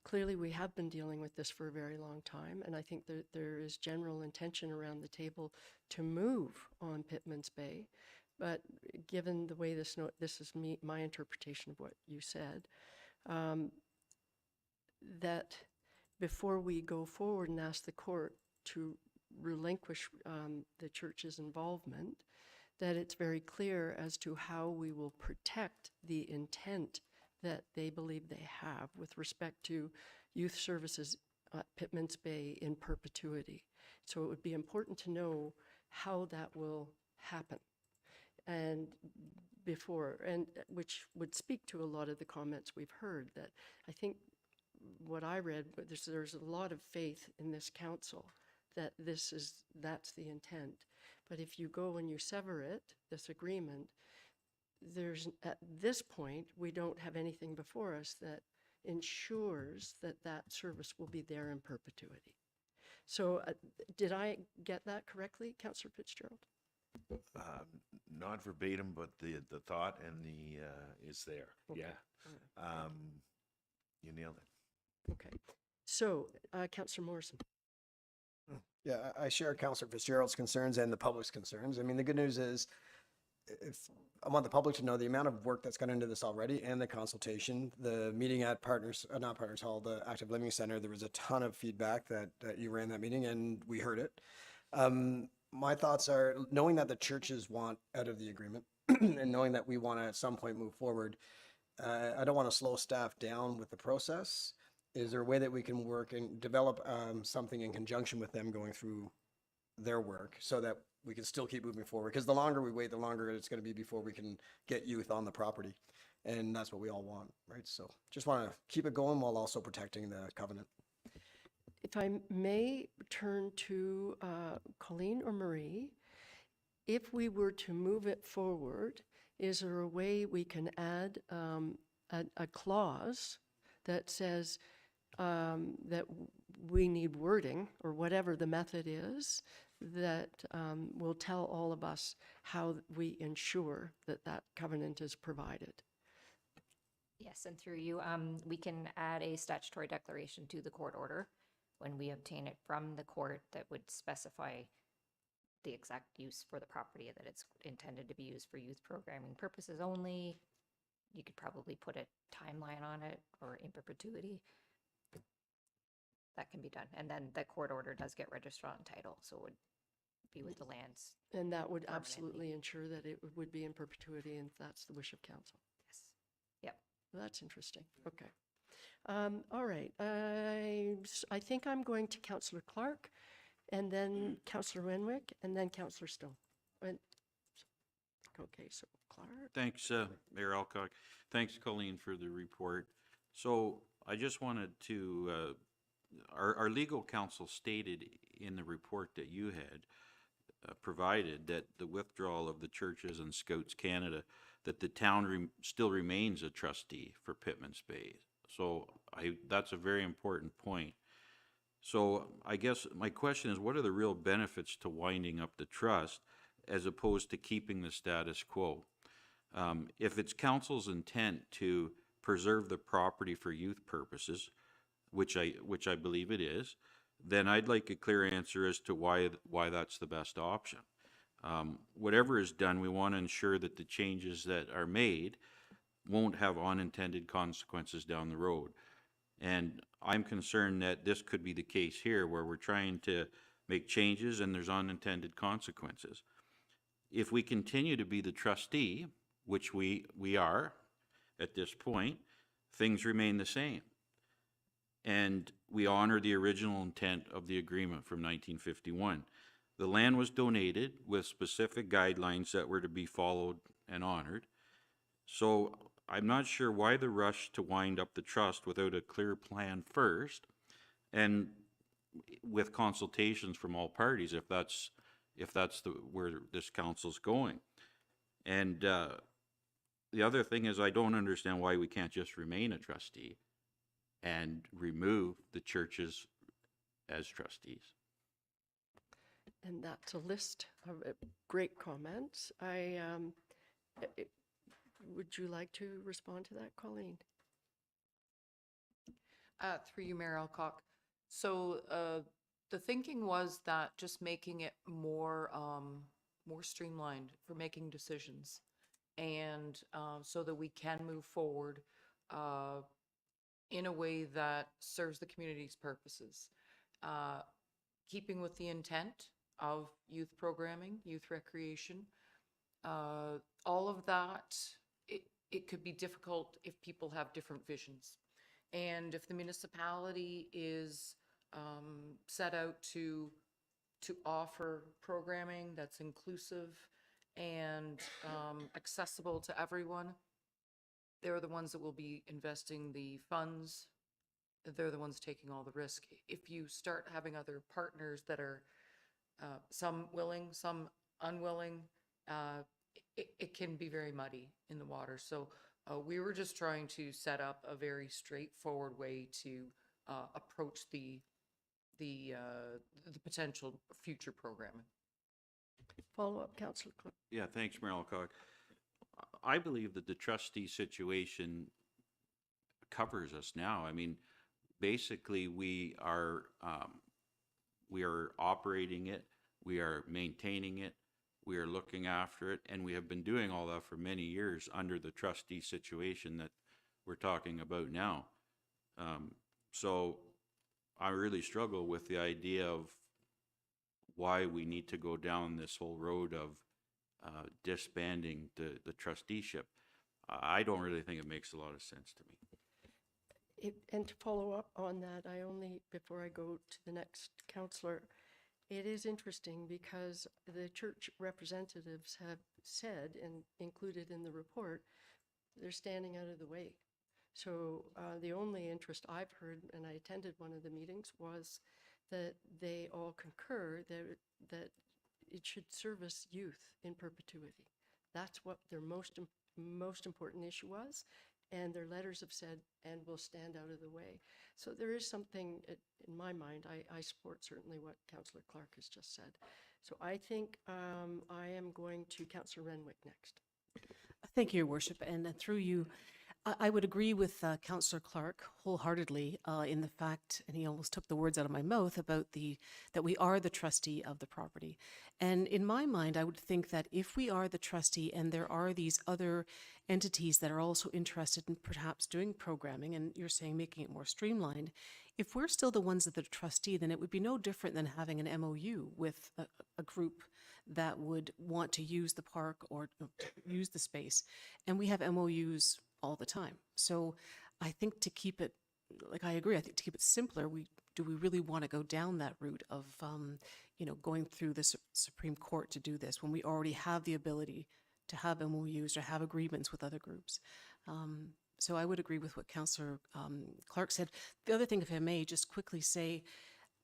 clearly we have been dealing with this for a very long time, and I think that there is general intention around the table to move on Pittman's Bay. But given the way this is my interpretation of what you said, that before we go forward and ask the court to relinquish the church's involvement, that it's very clear as to how we will protect the intent that they believe they have with respect to youth services at Pittman's Bay in perpetuity. So it would be important to know how that will happen, and before, and which would speak to a lot of the comments we've heard. That I think what I read, there's a lot of faith in this council that that's the intent. But if you go and you sever it, this agreement, at this point, we don't have anything before us that ensures that that service will be there in perpetuity. So did I get that correctly, Councillor Fitzgerald? Not verbatim, but the thought and the is there. Okay. Yeah. You nailed it. Okay. So, Councillor Morrison. Yeah, I share Councillor Fitzgerald's concerns and the public's concerns. I mean, the good news is, if I want the public to know the amount of work that's gone into this already and the consultation, the meeting at not Partners Hall, the Active Living Center, there was a ton of feedback that you ran that meeting and we heard it. My thoughts are, knowing that the churches want out of the agreement and knowing that we want to at some point move forward, I don't want to slow staff down with the process. Is there a way that we can work and develop something in conjunction with them going through their work so that we can still keep moving forward? Because the longer we wait, the longer it's going to be before we can get youth on the property. And that's what we all want, right? So just want to keep it going while also protecting the covenant. If I may turn to Colleen or Marie, if we were to move it forward, is there a way we can add a clause that says that we need wording, or whatever the method is, that will tell all of us how we ensure that that covenant is provided? Yes, and through you, we can add a statutory declaration to the court order when we obtain it from the court that would specify the exact use for the property, that it's intended to be used for youth programming purposes only. You could probably put a timeline on it, or in perpetuity. That can be done. And then the court order does get registered on title, so it would be with the lands. And that would permanently. absolutely ensure that it would be in perpetuity, and that's the wish of council. Yes. Yep. Well, that's interesting. Okay. All right. I think I'm going to Councillor Clark, and then Councillor Renwick, and then Councillor Stone. Okay, so Clark. Thanks, Mayor Alcock. Thanks, Colleen, for the report. So I just wanted to, our legal counsel stated in the report that you had provided that the withdrawal of the churches and Scouts Canada, that the town still remains a trustee for Pittman's Bay. So that's a very important point. So I guess my question is, what are the real benefits to winding up the trust? as opposed to keeping the status quo. If it's council's intent to preserve the property for youth purposes, which I believe it is, then I'd like a clear answer as to why that's the best option. Whatever is done, we want to ensure that the changes that are made won't have unintended consequences down the road. And I'm concerned that this could be the case here, where we're trying to make changes and there's unintended consequences. If we continue to be the trustee, which we are at this point, things remain the same. And we honor the original intent of the agreement from 1951. The land was donated with specific guidelines that were to be followed and honored. So I'm not sure why the rush to wind up the trust without a clear plan first, and with consultations from all parties, if that's where this council's going. And the other thing is, I don't understand why we can't just remain a trustee and remove the churches as trustees. And that's a list of great comments. Would you like to respond to that, Colleen? Through you, Mayor Alcock. So the thinking was that just making it more streamlined for making decisions, and so that we can move forward in a way that serves the community's purposes, keeping with the intent of youth programming, youth recreation. All of that, it could be difficult if people have different visions. And if the municipality is set out to offer programming that's inclusive and accessible to everyone, they're the ones that will be investing the funds. They're the ones taking all the risk. If you start having other partners that are some willing, some unwilling, it can be very muddy in the water. So we were just trying to set up a very straightforward way to approach the potential future programming. Follow up, Councillor Clark. Yeah, thanks, Mayor Alcock. I believe that the trustee situation covers us now. I mean, basically, we are operating it, we are maintaining it, we are looking after it, and we have been doing all that for many years under the trustee situation that we're talking about now. So I really struggle with the idea of why we need to go down this whole road of disbanding the trusteeship. I don't really think it makes a lot of sense to me. And to follow up on that, before I go to the next councillor, it is interesting because the church representatives have said, and included in the report, they're standing out of the way. So the only interest I've heard, and I attended one of the meetings, was that they all concur that it should service youth in perpetuity. That's what their most important issue was, and their letters have said, and will stand out of the way. So there is something, in my mind, I support certainly what Councillor Clark has just said. So I think I am going to Councillor Renwick next. Thank you, Your Worship, and through you, I would agree with Councillor Clark wholeheartedly in the fact, and he almost took the words out of my mouth, about that we are the trustee of the property. And in my mind, I would think that if we are the trustee and there are these other entities that are also interested in perhaps doing programming, and you're saying making it more streamlined, if we're still the ones that are the trustee, then it would be no different than having an MOU with a group that would want to use the park or use the space. And we have MOUs all the time. So I think to keep it, like I agree, I think to keep it simpler, do we really want to go down that route of, going through the Supreme Court to do this when we already have the ability to have MOUs or have agreements with other groups? So I would agree with what Councillor Clark said. The other thing, if I may just quickly say,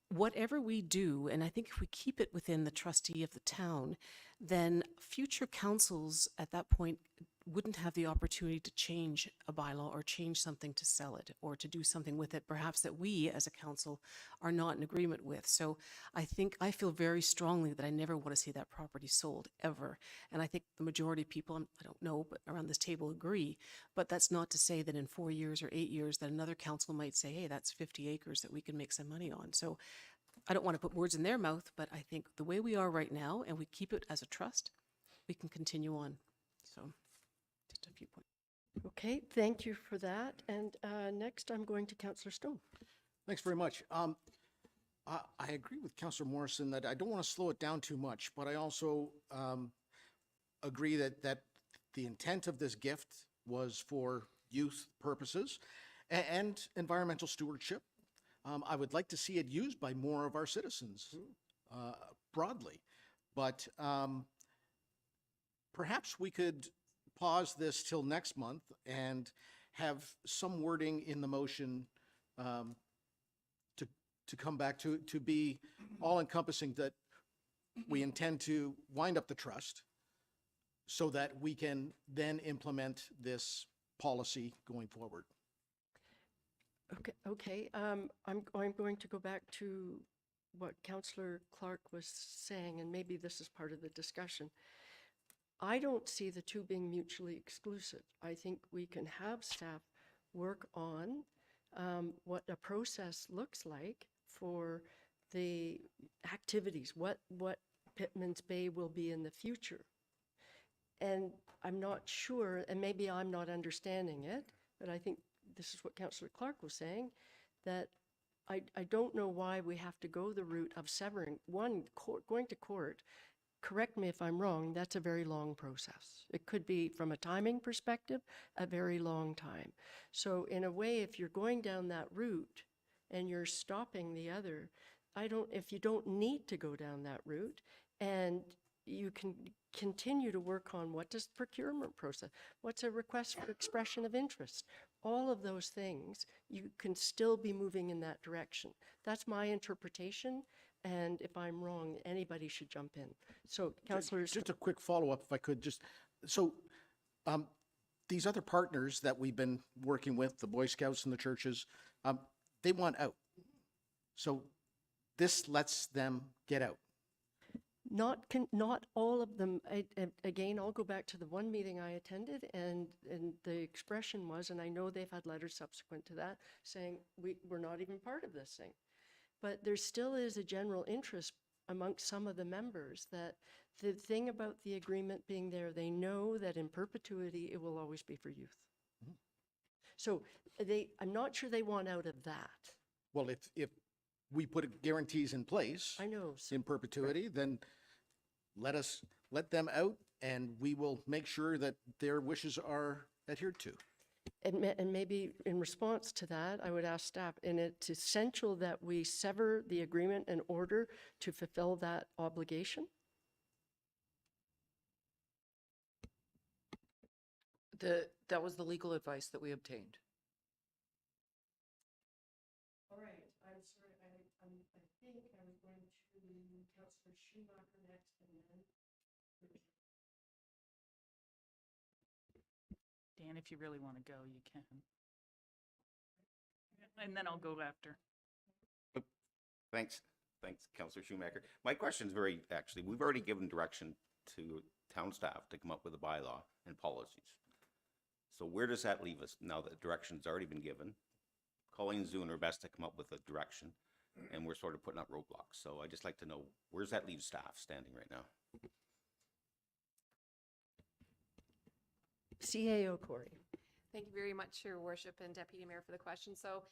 whatever we do, and I think if we keep it within the trustee of the town, then future councils at that point wouldn't have the opportunity to change a bylaw or change something to sell it or to do something with it, perhaps that we as a council are not in agreement with. So I feel very strongly that I never want to see that property sold ever. And I think the majority of people, I don't know, but around this table agree. But that's not to say that in 4 years or 8 years that another council might say, hey, that's 50 acres that we can make some money on. So I don't want to put words in their mouth, but I think the way we are right now, and we keep it as a trust, we can continue on. So just a few points. Okay, thank you for that. And next, I'm going to Councillor Stone. Thanks very much. I agree with Councillor Morrison that I don't want to slow it down too much, but I also agree that the intent of this gift was for youth purposes and environmental stewardship. I would like to see it used by more of our citizens broadly, but perhaps we could pause this till next month and have some wording in the motion to come back to be all-encompassing, that we intend to wind up the trust so that we can then implement this policy going forward. Okay. I'm going to go back to what Councillor Clark was saying, and maybe this is part of the discussion. I don't see the two being mutually exclusive. I think we can have staff work on what a process looks like for the activities, what Pittman's Bay will be in the future. And I'm not sure, and maybe I'm not understanding it, but I think this is what Councillor Clark was saying, that I don't know why we have to go the route of severing. Going to court, correct me if I'm wrong, that's a very long process. It could be, from a timing perspective, a very long time. So in a way, if you're going down that route and you're stopping the other, if you don't need to go down that route, and you can continue to work on what does procurement process, what's a request for expression of interest, all of those things, you can still be moving in that direction. That's my interpretation, and if I'm wrong, anybody should jump in. So, councillors, Just a quick follow-up, if I could, these other partners that we've been working with, the Boy Scouts and the churches, they want out. So this lets them get out. Not all of them. Again, I'll go back to the one meeting I attended, and the expression was, and I know they've had letters subsequent to that, saying we're not even part of this thing. But there still is a general interest amongst some of the members that the thing about the agreement being there, they know that in perpetuity it will always be for youth. Mm-hmm. So I'm not sure they want out of that. Well, if we put guarantees in place, I know. in perpetuity, then let them out, and we will make sure that their wishes are adhered to. And maybe in response to that, I would ask staff, and it's essential that we sever the agreement in order to fulfill that obligation. That was the legal advice that we obtained. All right, I'm sorry, I think I was going to Councillor Schumacher next, and then. Dan, if you really want to go, you can. And then I'll go after. Thanks, Councillor Schumacher. My question is we've already given direction to town staff to come up with a bylaw and policies. So where does that leave us now that direction's already been given? Colleen's doing her best to come up with a direction, and we're sort of putting up roadblocks. So I'd just like to know, where's that leave staff standing right now? CAO Corey. Thank you very much, Your Worship and Deputy Mayor, for the question. So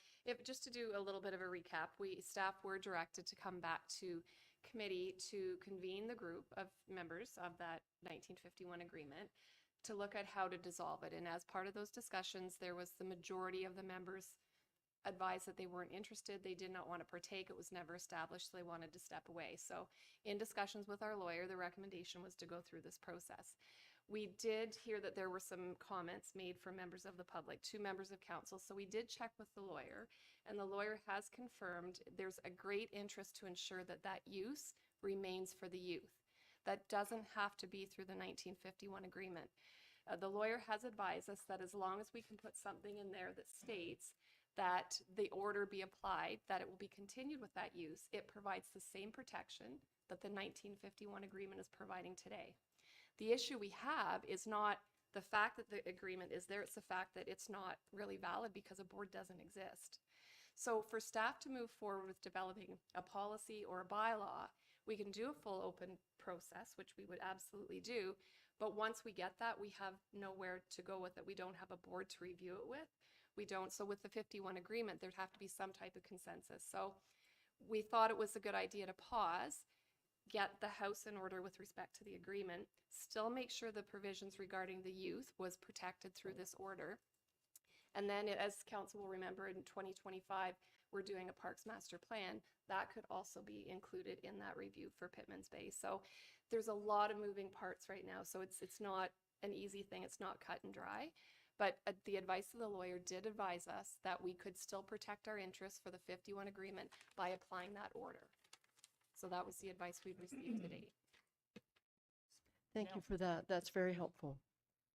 just to do a little bit of a recap, staff were directed to come back to committee to convene the group of members of that 1951 agreement to look at how to dissolve it. And as part of those discussions, there was the majority of the members advised that they weren't interested. They did not want to partake. It was never established, so they wanted to step away. So in discussions with our lawyer, the recommendation was to go through this process. We did hear that there were some comments made from members of the public, 2 members of council. So we did check with the lawyer, and the lawyer has confirmed there's a great interest to ensure that that use remains for the youth. That doesn't have to be through the 1951 agreement. The lawyer has advised us that as long as we can put something in there that states that the order be applied, that it will be continued with that use, it provides the same protection that the 1951 agreement is providing today. The issue we have is not the fact that the agreement is there, it's the fact that it's not really valid because a board doesn't exist. So for staff to move forward with developing a policy or a bylaw, we can do a full open process, which we would absolutely do. But once we get that, we have nowhere to go with it. We don't have a board to review it with. We don't. So with the 51 agreement, there'd have to be some type of consensus. So we thought it was a good idea to pause, get the house in order with respect to the agreement, still make sure the provisions regarding the youth was protected through this order. And then, as council will remember, in 2025, we're doing a Parks Master Plan. That could also be included in that review for Pittman's Bay. So there's a lot of moving parts right now. So it's not an easy thing. It's not cut and dry. But the advice of the lawyer did advise us that we could still protect our interests for the 51 agreement by applying that order. So that was the advice we've received to date. Thank you for that. That's very helpful.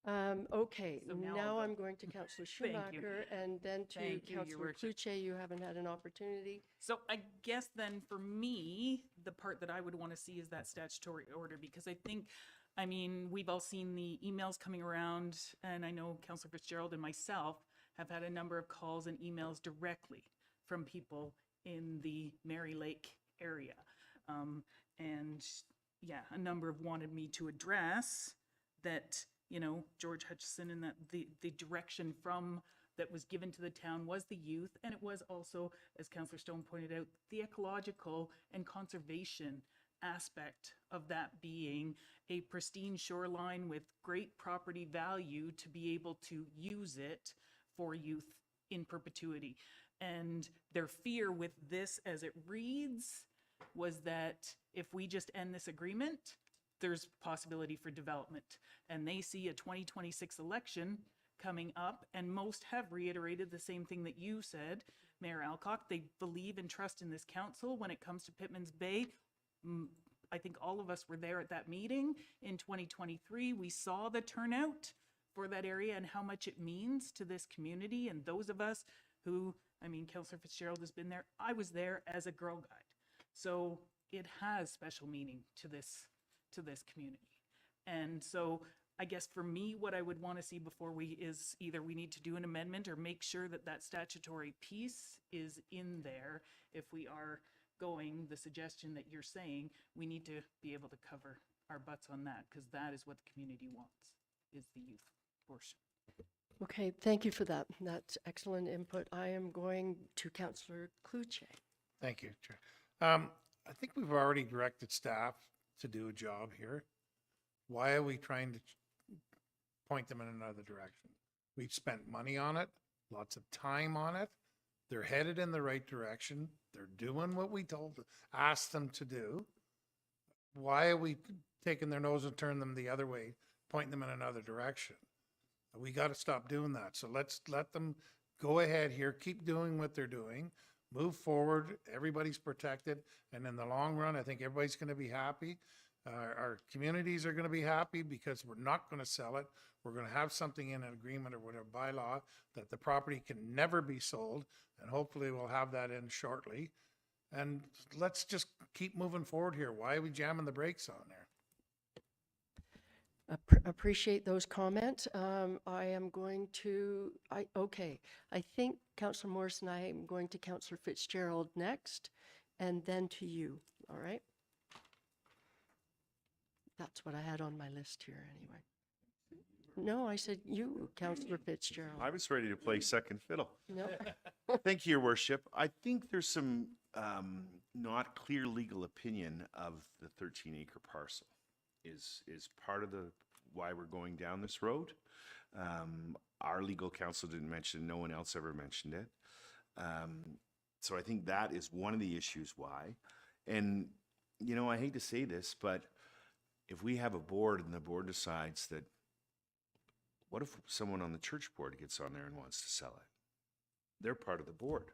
Okay, So now now I'll I'm go. going to Councillor Thank you. Schumacher and then to Thank you, Your Councillor Worship. Cluche. You haven't had an opportunity. So I guess then for me, the part that I would want to see is that statutory order, because I think, I mean, we've all seen the emails coming around, and I know Councillor Fitzgerald and myself have had a number of calls and emails directly from people in the Mary Lake area. And yeah, a number have wanted me to address that, you know, George Hutchison, and that the direction from that was given to the town was the youth, and it was also, as Councillor Stone pointed out, the ecological and conservation aspect of that being a pristine shoreline with great property value to be able to use it for youth in perpetuity. And their fear with this as it reads was that if we just end this agreement, there's possibility for development. And they see a 2026 election coming up, and most have reiterated the same thing that you said, Mayor Alcock. They believe and trust in this council when it comes to Pittman's Bay. I think all of us were there at that meeting in 2023. We saw the turnout for that area and how much it means to this community. And those of us who, I mean, Councillor Fitzgerald has been there. I was there as a Girl Guide. So it has special meaning to this community. And so I guess for me, what I would want to see before we is either we need to do an amendment or make sure that that statutory piece is in there. If we are going the suggestion that you're saying, we need to be able to cover our butts on that, because that is what the community wants, is the youth portion. Okay, thank you for that. That's excellent input. I am going to Councillor Cluche. Thank you, Chair. I think we've already directed staff to do a job here. Why are we trying to point them in another direction? We've spent money on it, lots of time on it. They're headed in the right direction. They're doing what we asked them to do. Why are we taking their nose and turn them the other way, pointing them in another direction? We got to stop doing that. So let's let them go ahead here, keep doing what they're doing, move forward. Everybody's protected. And in the long run, I think everybody's going to be happy. Our communities are going to be happy because we're not going to sell it. We're going to have something in an agreement or whatever bylaw that the property can never be sold. And hopefully we'll have that in shortly. And let's just keep moving forward here. Why are we jamming the brakes on there? Appreciate those comments. I am going to, I think Councillor Morrison, I am going to Councillor Fitzgerald next, and then to you, all right? That's what I had on my list here anyway. No, I said you, Councillor Fitzgerald. I was ready to play second fiddle. No. Thank you, Your Worship. I think there's some not clear legal opinion of the 13-acre parcel is part of the why we're going down this road. Our legal counsel didn't mention it. No one else ever mentioned it. So I think that is one of the issues why. And, you know, I hate to say this, but if we have a board and the board decides that, what if someone on the church board gets on there and wants to sell it? They're part of the board.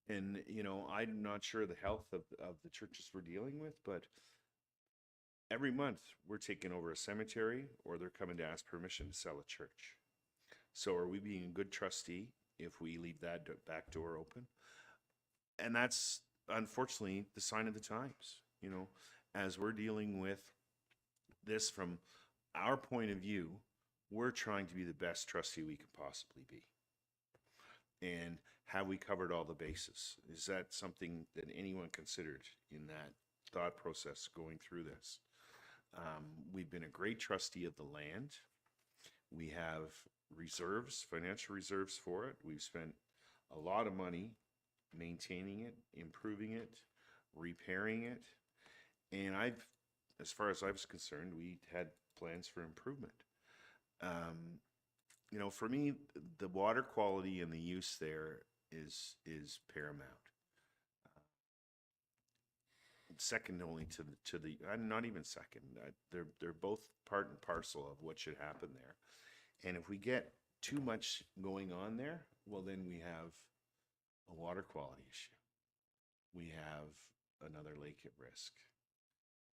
And, you know, I'm not sure the health of the churches we're dealing with, but every month we're taking over a cemetery or they're coming to ask permission to sell a church. So are we being a good trustee if we leave that back door open? And that's unfortunately the sign of the times, you know, as we're dealing with this from our point of view, we're trying to be the best trustee we could possibly be. And have we covered all the bases? Is that something that anyone considered in that thought process going through this? We've been a great trustee of the land. We have reserves, financial reserves for it. We've spent a lot of money maintaining it, improving it, repairing it. And as far as I was concerned, we had plans for improvement. You know, for me, the water quality and the use there is paramount. Second only to the not even second. They're both part and parcel of what should happen there. And if we get too much going on there, well, then we have a water quality issue. We have another lake at risk.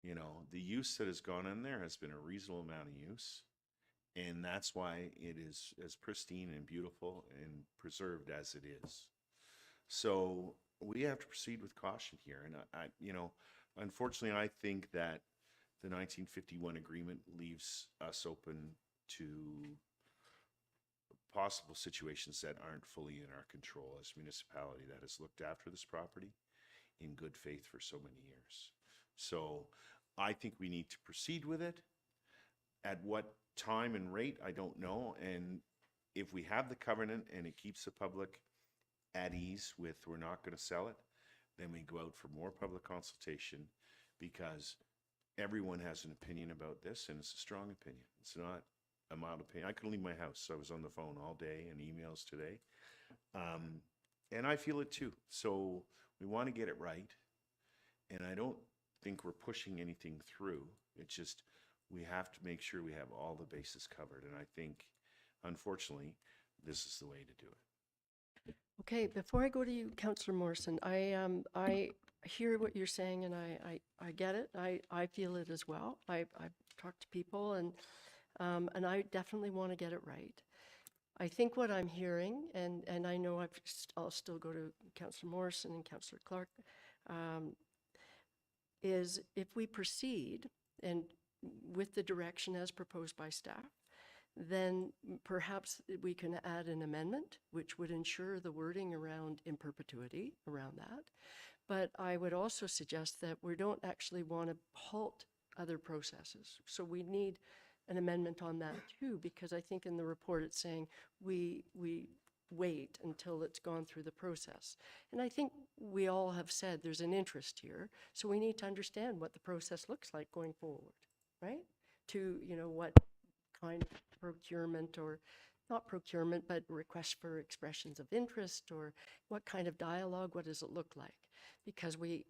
You know, the use that has gone in there has been a reasonable amount of use. And that's why it is as pristine and beautiful and preserved as it is. So we have to proceed with caution here. And you know, unfortunately, I think that the 1951 agreement leaves us open to possible situations that aren't fully in our control as a municipality that has looked after this property in good faith for so many years. So I think we need to proceed with it. At what time and rate, I don't know. And if we have the covenant and it keeps the public at ease with we're not going to sell it, then we go out for more public consultation, because everyone has an opinion about this, and it's a strong opinion. It's not a mild opinion. I couldn't leave my house. I was on the phone all day and emails today. And I feel it too. So we want to get it right. And I don't think we're pushing anything through. It's just we have to make sure we have all the bases covered. And I think, unfortunately, this is the way to do it. Okay, before I go to you, Councillor Morrison, I hear what you're saying, and I get it. I feel it as well. I've talked to people, and I definitely want to get it right. I think what I'm hearing, and I know I'll still go to Councillor Morrison and Councillor Clark, is if we proceed and with the direction as proposed by staff, then perhaps we can add an amendment which would ensure the wording around in perpetuity around that. But I would also suggest that we don't actually want to halt other processes. So we need an amendment on that too, because I think in the report it's saying we wait until it's gone through the process. And I think we all have said there's an interest here, so we need to understand what the process looks like going forward, right? To, you know, what kind of procurement, or not procurement, but request for expressions of interest, or what kind of dialogue, what does it look like? Because we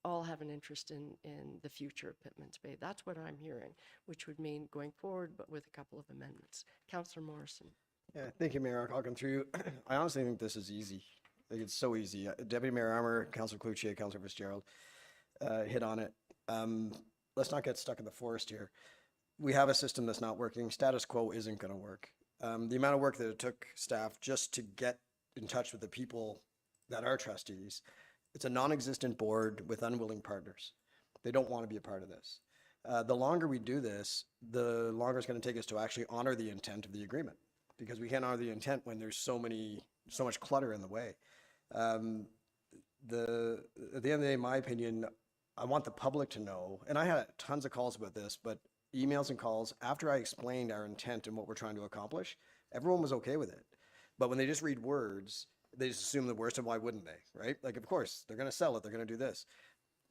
all have an interest in the future of Pitman's Bay. That's what I'm hearing, which would mean going forward, but with a couple of amendments. Councillor Morrison. Yeah, thank you, Mayor. I'll come through. I honestly think this is easy. I think it's so easy. Deputy Mayor Armour, Councillor Cloutier, Councillor Fitzgerald hit on it. Let's not get stuck in the forest here. We have a system that's not working. Status quo isn't going to work. The amount of work that it took staff just to get in touch with the people that are trustees, it's a non-existent board with unwilling partners. They don't want to be a part of this. The longer we do this, the longer it's going to take us to actually honor the intent of the agreement, because we can't honor the intent when there's so much clutter in the way. At the end of the day, in my opinion, I want the public to know, and I had tons of calls about this, but emails and calls, after I explained our intent and what we're trying to accomplish, everyone was okay with it. But when they just read words, they just assume the worst, and why wouldn't they, right? Like, of course, they're going to sell it, they're going to do this.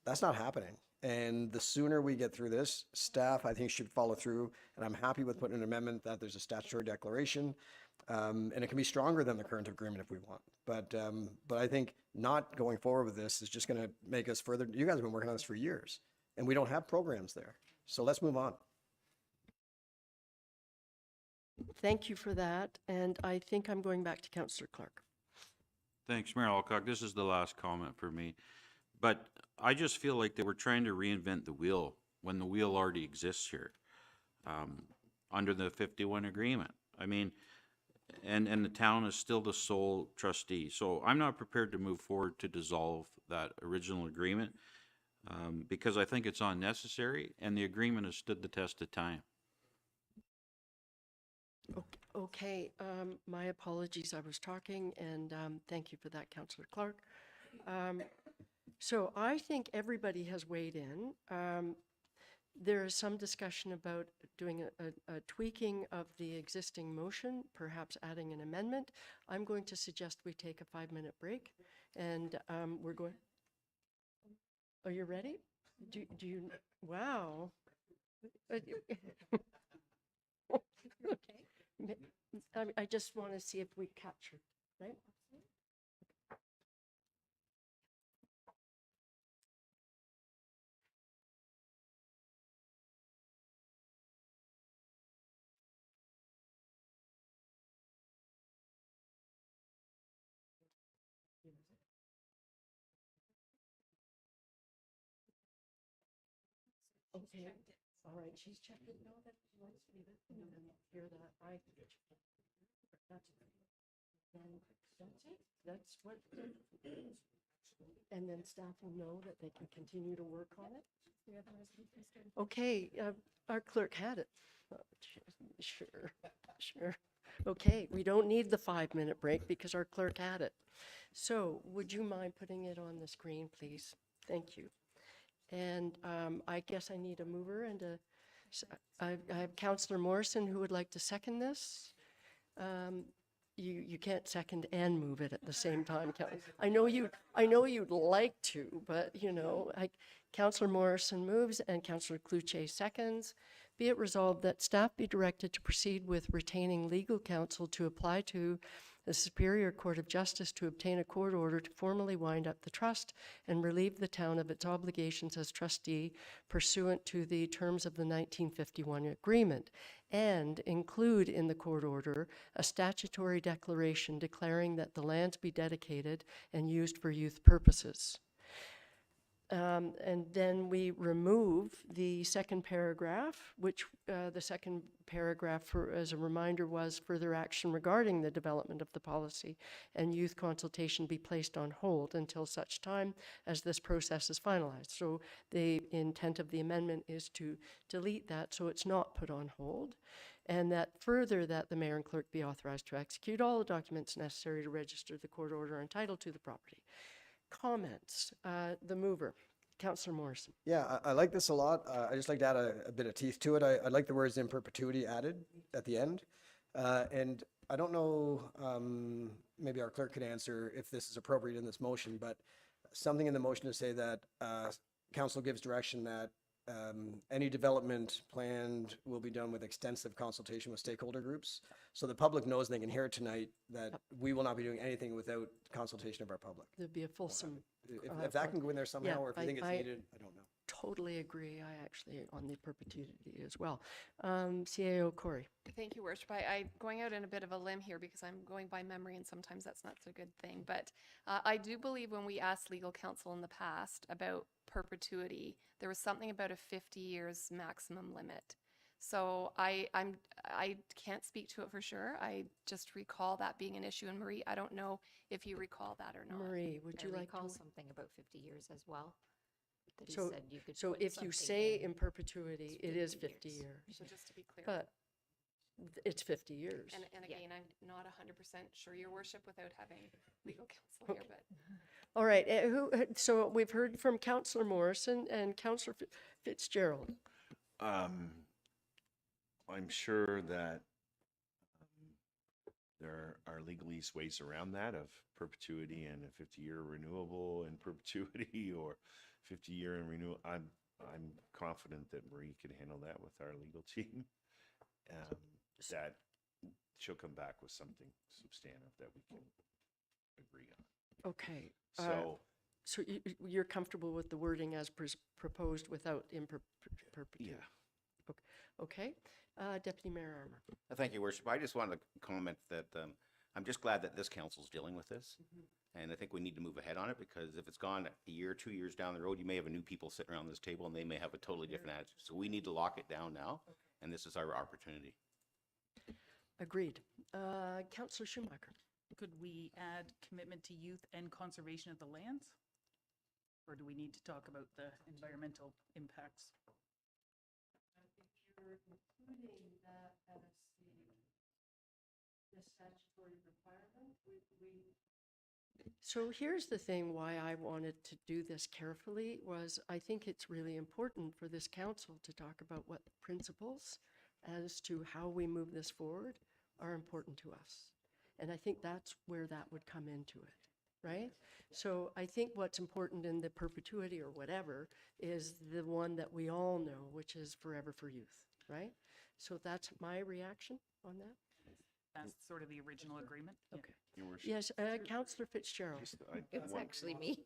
That's not happening. And the sooner we get through this, staff, I think, should follow through. And I'm happy with putting an amendment that there's a statutory declaration. And it can be stronger than the current agreement if we want. But I think not going forward with this is just going to make us further. You guys have been working on this for years, and we don't have programs there. So let's move on. Thank you for that. And I think I'm going back to Councillor Clark. Thanks, Mayor Alcock. This is the last comment for me. But I just feel like they were trying to reinvent the wheel when the wheel already exists here, under the 51 agreement. I mean, and the town is still the sole trustee. So I'm not prepared to move forward to dissolve that original agreement, because I think it's unnecessary and the agreement has stood the test of time. Okay, my apologies, I was talking, and thank you for that, Councillor Clark. So I think everybody has weighed in. There is some discussion about doing a tweaking of the existing motion, perhaps adding an amendment. I'm going to suggest we take a 5-minute break, and we're going. Are you ready? Do you? Wow. Okay. I just want to see if we captured, right? Okay, all right, she's checking, no, that, let's leave it, and then hear that, that's it, that's what, and then staff will know that they can continue to work on it. Okay, our clerk had it. Oh, sure, sure. Okay, we don't need the 5-minute break because our clerk had it. So would you mind putting it on the screen, please? Thank you. And I guess I need a mover and I have Councillor Morrison who would like to second this. You can't second and move it at the same time. I know you'd like to, but you know, Councillor Morrison moves and Councillor Cloutier seconds. Be it resolved that staff be directed to proceed with retaining legal counsel to apply to the Superior Court of Justice to obtain a court order to formally wind up the trust and relieve the town of its obligations as trustee pursuant to the terms of the 1951 agreement, and include in the court order a statutory declaration declaring that the lands be dedicated and used for youth purposes. And then we remove the second paragraph, which the second paragraph, as a reminder, was further action regarding the development of the policy and youth consultation be placed on hold until such time as this process is finalized. So the intent of the amendment is to delete that so it's not put on hold, and that further that the mayor and clerk be authorized to execute all the documents necessary to register the court order and title to the property. Comments? The mover, Councillor Morrison. Yeah, I like this a lot. I just like to add a bit of teeth to it. I like the words in perpetuity added at the end. And I don't know, maybe our clerk could answer if this is appropriate in this motion, but something in the motion to say that council gives direction that any development planned will be done with extensive consultation with stakeholder groups. So the public knows, and they can hear it tonight, that we will not be doing anything without consultation of our public. There'd be a fulsome. If that can go in there somehow, yeah, or if you think it's needed, I don't know. Totally agree. I actually on the perpetuity as well. CAO Corey. Thank you, Worship. I going out in a bit of a limb here because I'm going by memory and sometimes that's not so good thing. But I do believe when we asked legal counsel in the past about perpetuity, there was something about a 50 years maximum limit. So I can't speak to it for sure. I just recall that being an issue. And Marie, I don't know if you recall that or not. Marie, would you I like to? recall something about 50 years as well. That he So, said you could so put if you something say in perpetuity, it is 50 years. So just to be clear. But it's 50 years. And again, I'm not 100% sure, Your Worship, without having legal counsel here, but. All right. So we've heard from Councillor Morrison and Councillor Fitzgerald. I'm sure that there are legalese ways around that of perpetuity and a 50-year renewable in perpetuity or 50-year in renewal. I'm confident that Marie can handle that with our legal team. That she'll come back with something substantive that we can agree on. Okay. So you're comfortable with the wording as proposed without perpetuity? yeah. Okay. Deputy Mayor Armour. Thank you, Worship. I just wanted to comment that I'm just glad that this council's dealing with this. And I think we need to move ahead on it, because if it's gone a year, 2 years down the road, you may have a new people sitting around this table and they may have a totally different attitude. So we need to lock it down now, and this is our opportunity. Agreed. Councillor Schumacher. Could we add commitment to youth and conservation of the lands? Or do we need to talk about the environmental impacts? So here's the thing why I wanted to do this carefully was I think it's really important for this council to talk about what principles as to how we move this forward are important to us. And I think that's where that would come into it, right? So I think what's important in the perpetuity or whatever is the one that we all know, which is Forever for Youth, right? So that's my reaction on that. That's sort of the original agreement? Yeah. Okay. Your worship, Yes, Councillor Fitzgerald. It's actually me.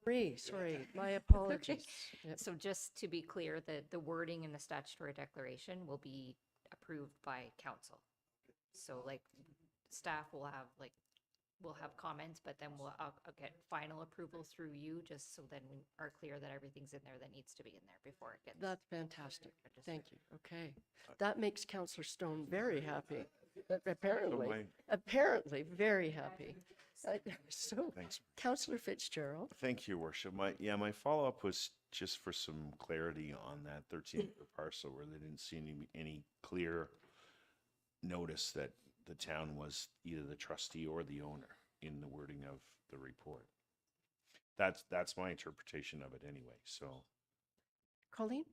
Marie, sorry, my apologies. Yep. So just to be clear, the wording in the statutory declaration will be approved by council. So like staff will have we'll have comments, but then I'll get final approval through you, just so then we are clear that everything's in there that needs to be in there before it gets. That's fantastic. registered. Thank you. Okay. That makes Councillor Stone very happy. Apparently very happy. So, Thanks. Councillor Fitzgerald. Thank you, Your Worship. My follow-up was just for some clarity on that 13-acre parcel where they didn't see any clear notice that the town was either the trustee or the owner in the wording of the report. That's my interpretation of it anyway, so. Colleen?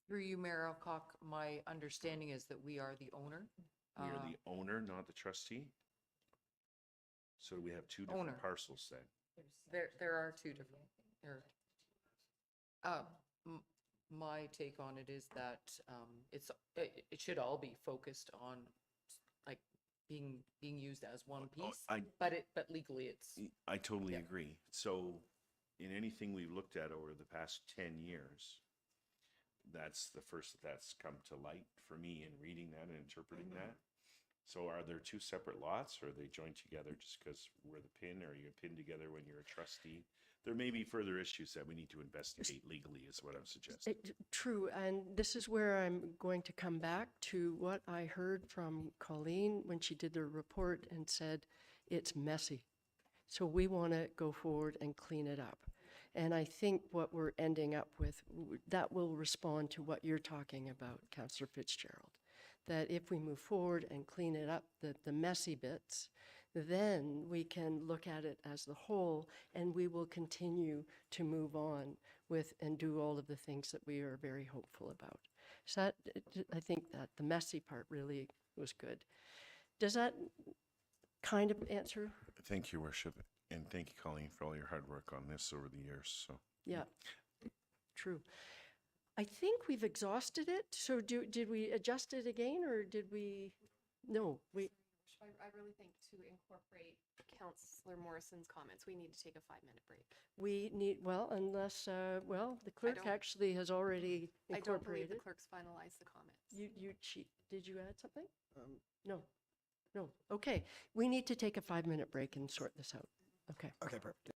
Through you, Mayor Alcock, my understanding is that we are the owner. We are the owner, not the trustee? So we have two different Owner. parcels then? There are two different, there. My take on it is that, it should all be focused on, like, being used as one piece. But legally it's. I totally Yeah. agree. So in anything we've looked at over the past 10 years, that's the first that's come to light for me in reading that and interpreting that. So are there two separate lots, or are they joined together just because we're the pin, or are you pinned together when you're a trustee? There may be further issues that we need to investigate legally is what I'm suggesting. True, and this is where I'm going to come back to what I heard from Colleen when she did the report and said, it's messy. So we want to go forward and clean it up. And I think what we're ending up with, that will respond to what you're talking about, Councillor Fitzgerald. That if we move forward and clean it up, the messy bits, then we can look at it as the whole, and we will continue to move on with and do all of the things that we are very hopeful about. So that, I think that the messy part really was good. Does that kind of answer? Thank you, Worship. And thank you, Colleen, for all your hard work on this over the years. So Yeah, true. I think we've exhausted it. So did we adjust it again, or did we? No, we. I really think to incorporate Councillor Morrison's comments, we need to take a 5-minute break. We need, well, unless, well, the clerk don't- actually has already I don't believe incorporated. the clerk's finalized the comments. You cheat. Did you add something? No. No. Okay. We need to take a 5-minute break and sort this out. Okay. Okay, perfect.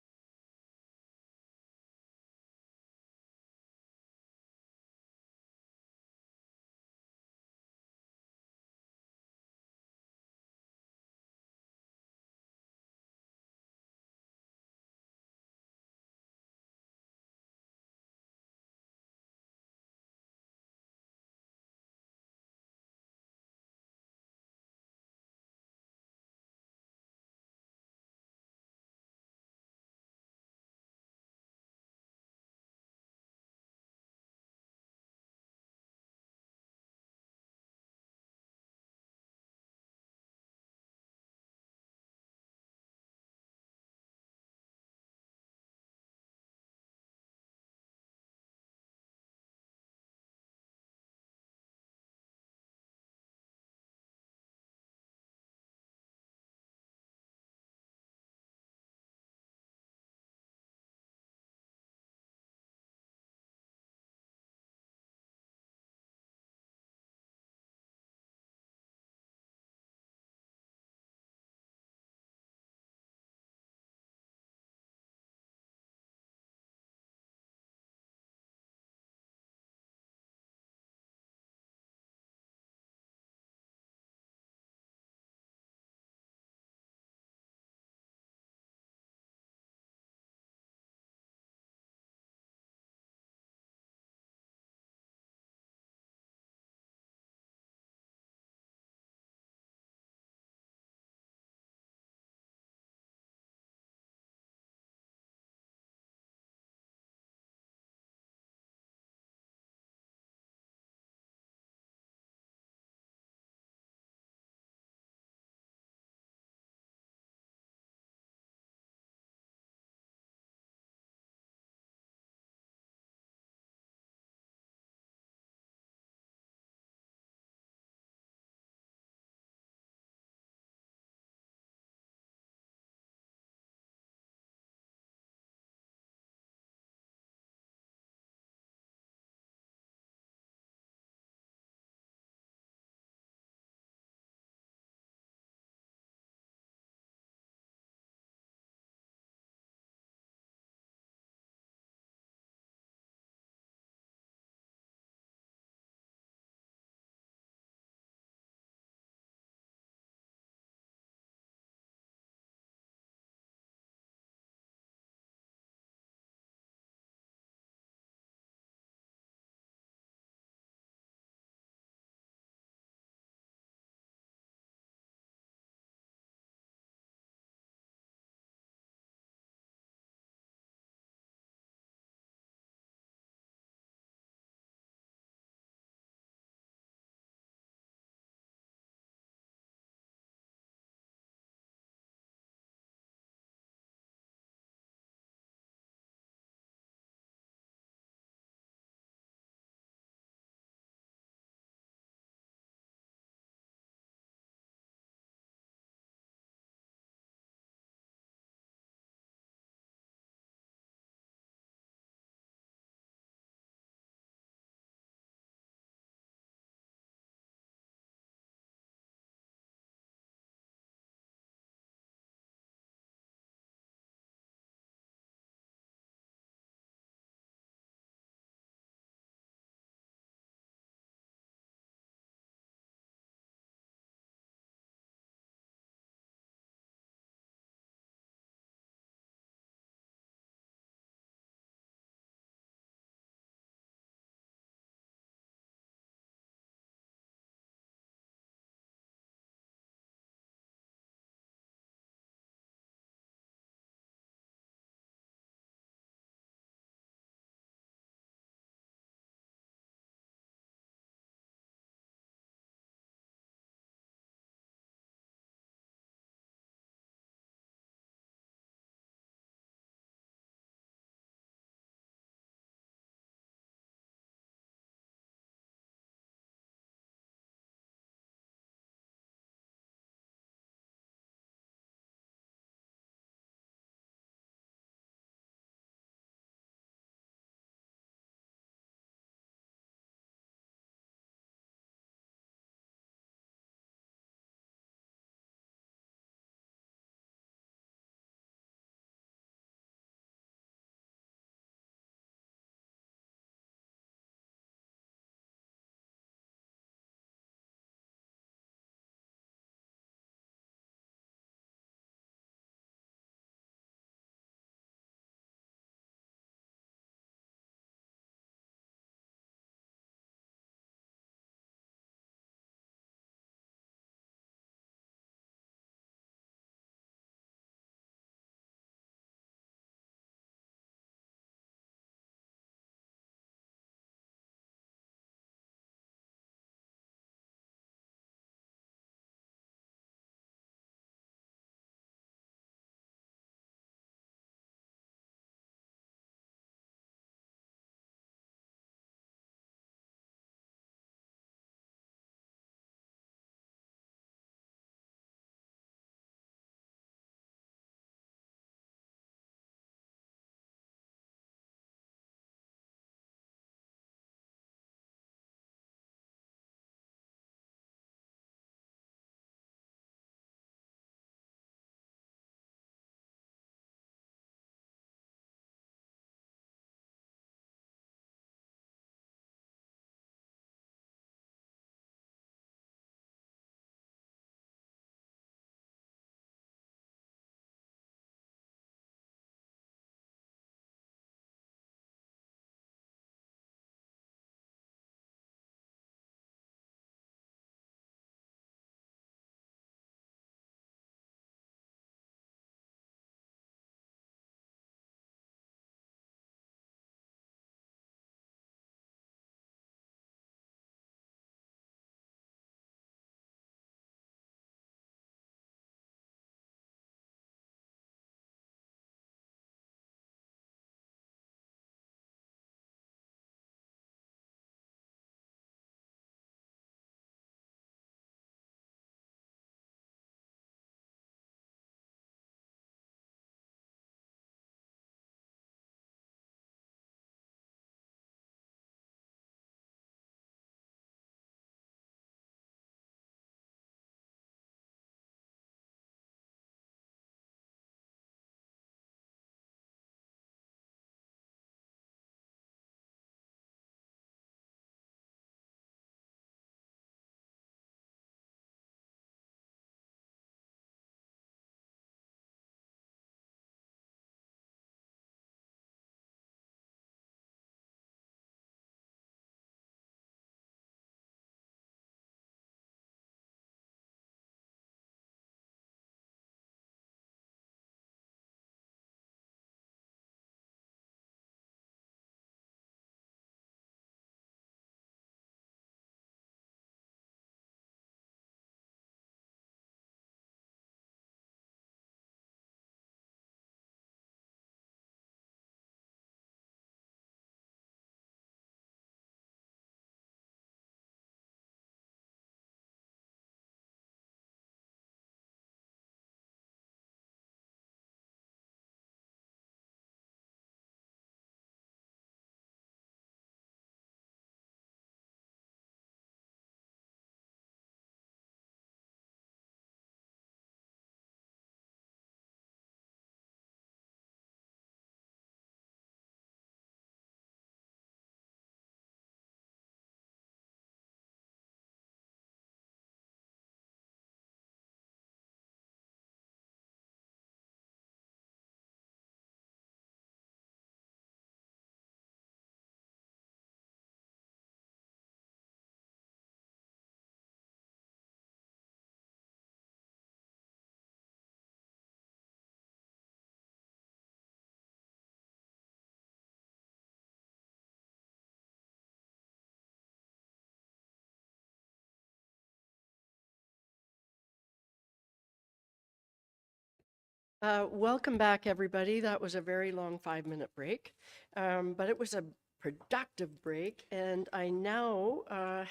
Welcome back, everybody. That was a very long 5-minute break, but it was a productive break. And I now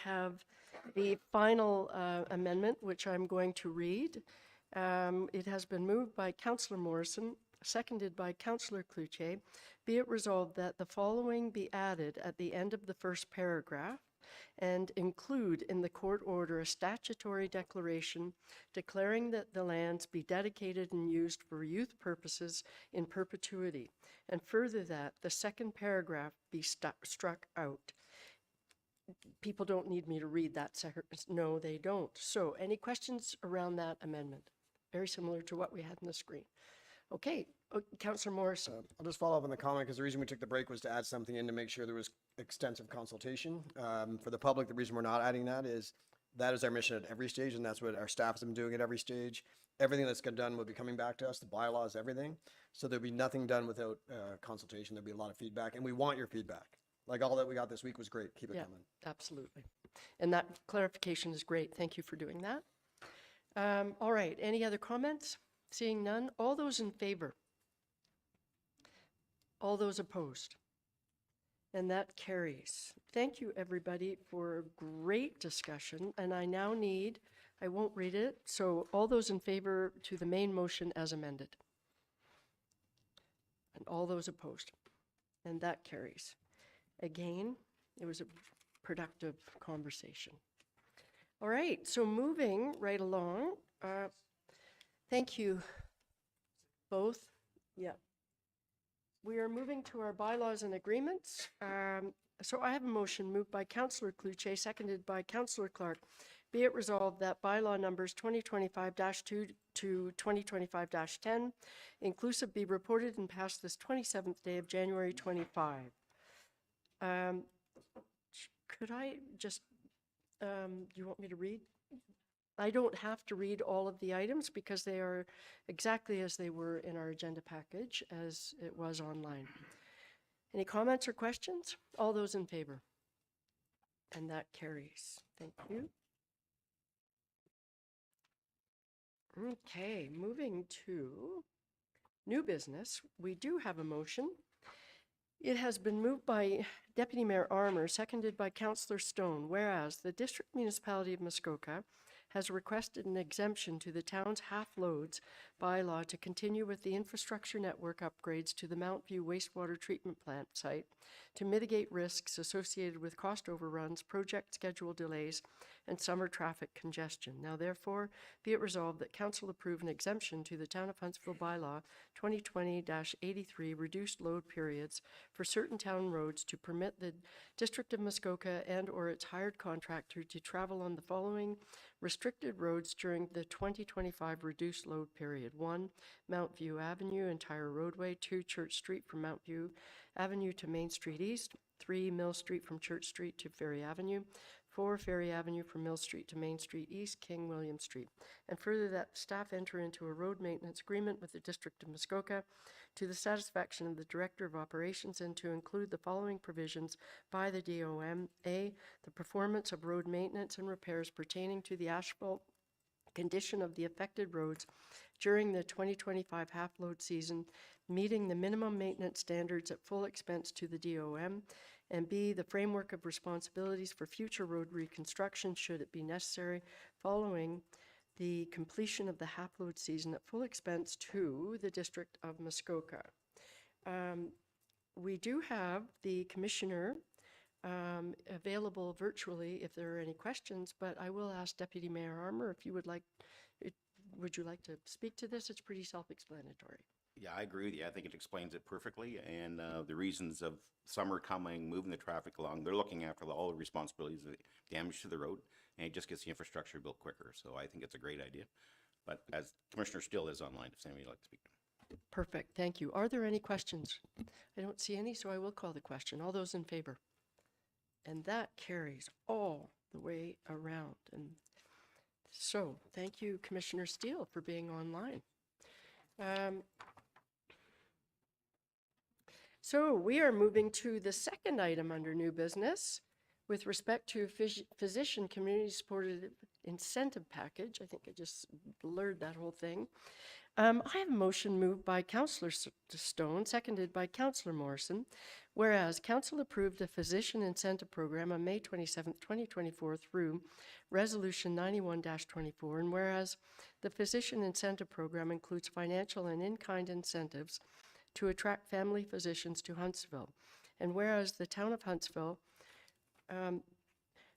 have the final amendment, which I'm going to read. It has been moved by Councillor Morrison, seconded by Councillor Cloutier. Be it resolved that the following be added at the end of the first paragraph and include in the court order a statutory declaration declaring that the lands be dedicated and used for youth purposes in perpetuity, and further that the second paragraph be struck out. People don't need me to read that. No, they don't. So any questions around that amendment? Very similar to what we had on the screen. Okay, Councillor Morrison. I'll just follow up on the comment because the reason we took the break was to add something in to make sure there was extensive consultation. For the public, the reason we're not adding that is our mission at every stage, and that's what our staff has been doing at every stage. Everything that's got done will be coming back to us, the bylaws, everything. So there'll be nothing done without consultation. There'll be a lot of feedback, and we want your feedback. Like all that we got this week was great. Keep it coming. Absolutely. And that clarification is great. Thank you for doing that. All right, any other comments? Seeing none, all those in favor? All those opposed? And that carries. Thank you, everybody, for a great discussion. And I now need, I won't read it, so all those in favor to the main motion as amended. And all those opposed. And that carries. Again, it was a productive conversation. All right, so moving right along, thank you both. Yeah. We are moving to our bylaws and agreements. So I have a motion moved by Councillor Cloutier, seconded by Councillor Clark. Be it resolved that bylaw numbers 2025-2 to 2025-10 inclusive be reported and passed this 27th day of January 25. Could I just, do you want me to read? I don't have to read all of the items because they are exactly as they were in our agenda package as it was online. Any comments or questions? All those in favor? And that carries. Thank you. Okay, moving to new business. We do have a motion. It has been moved by Deputy Mayor Armour, seconded by Councillor Stone, whereas the District Municipality of Muskoka has requested an exemption to the town's half-loads bylaw to continue with the infrastructure network upgrades to the Mount View wastewater treatment plant site to mitigate risks associated with cost overruns, project schedule delays, and summer traffic congestion. Now, therefore, be it resolved that Council approve an exemption to the Town of Huntsville bylaw 2020-83 reduced load periods for certain town roads to permit the District of Muskoka and or its hired contractor to travel on the following restricted roads during the 2025 reduced load period. 1, Mount View Avenue, entire roadway. 2, Church Street from Mount View Avenue to Main Street East. 3, Mill Street from Church Street to Ferry Avenue. 4, Ferry Avenue from Mill Street to Main Street East, King William Street. And further that staff enter into a road maintenance agreement with the District of Muskoka to the satisfaction of the Director of Operations and to include the following provisions by the DOM. A, the performance of road maintenance and repairs pertaining to the asphalt condition of the affected roads during the 2025 half-load season, meeting the minimum maintenance standards at full expense to the DOM. And B, the framework of responsibilities for future road reconstruction should it be necessary following the completion of the half-load season at full expense to the District of Muskoka. We do have the Commissioner available virtually if there are any questions, but I will ask Deputy Mayor Armour if you would like to speak to this? It's pretty self-explanatory. Yeah, I agree with you. I think it explains it perfectly. And the reasons of summer coming, moving the traffic along, they're looking after all the responsibilities of damage to the road, and it just gets the infrastructure built quicker. So I think it's a great idea. But as Commissioner Steele is online, if somebody would like to speak to him. Perfect, thank you. Are there any questions? I don't see any, so I will call the question. All those in favor? And that carries all the way around. And so, thank you, Commissioner Steele, for being online. So we are moving to the second item under new business with respect to physician community supported incentive package. I think I just blurred that whole thing. I have a motion moved by Councillor Stone, seconded by Councillor Morrison, whereas Council approved a physician incentive program on May 27th, 2024 through Resolution 91-24, and whereas the physician incentive program includes financial and in-kind incentives to attract family physicians to Huntsville, and whereas the town of Huntsville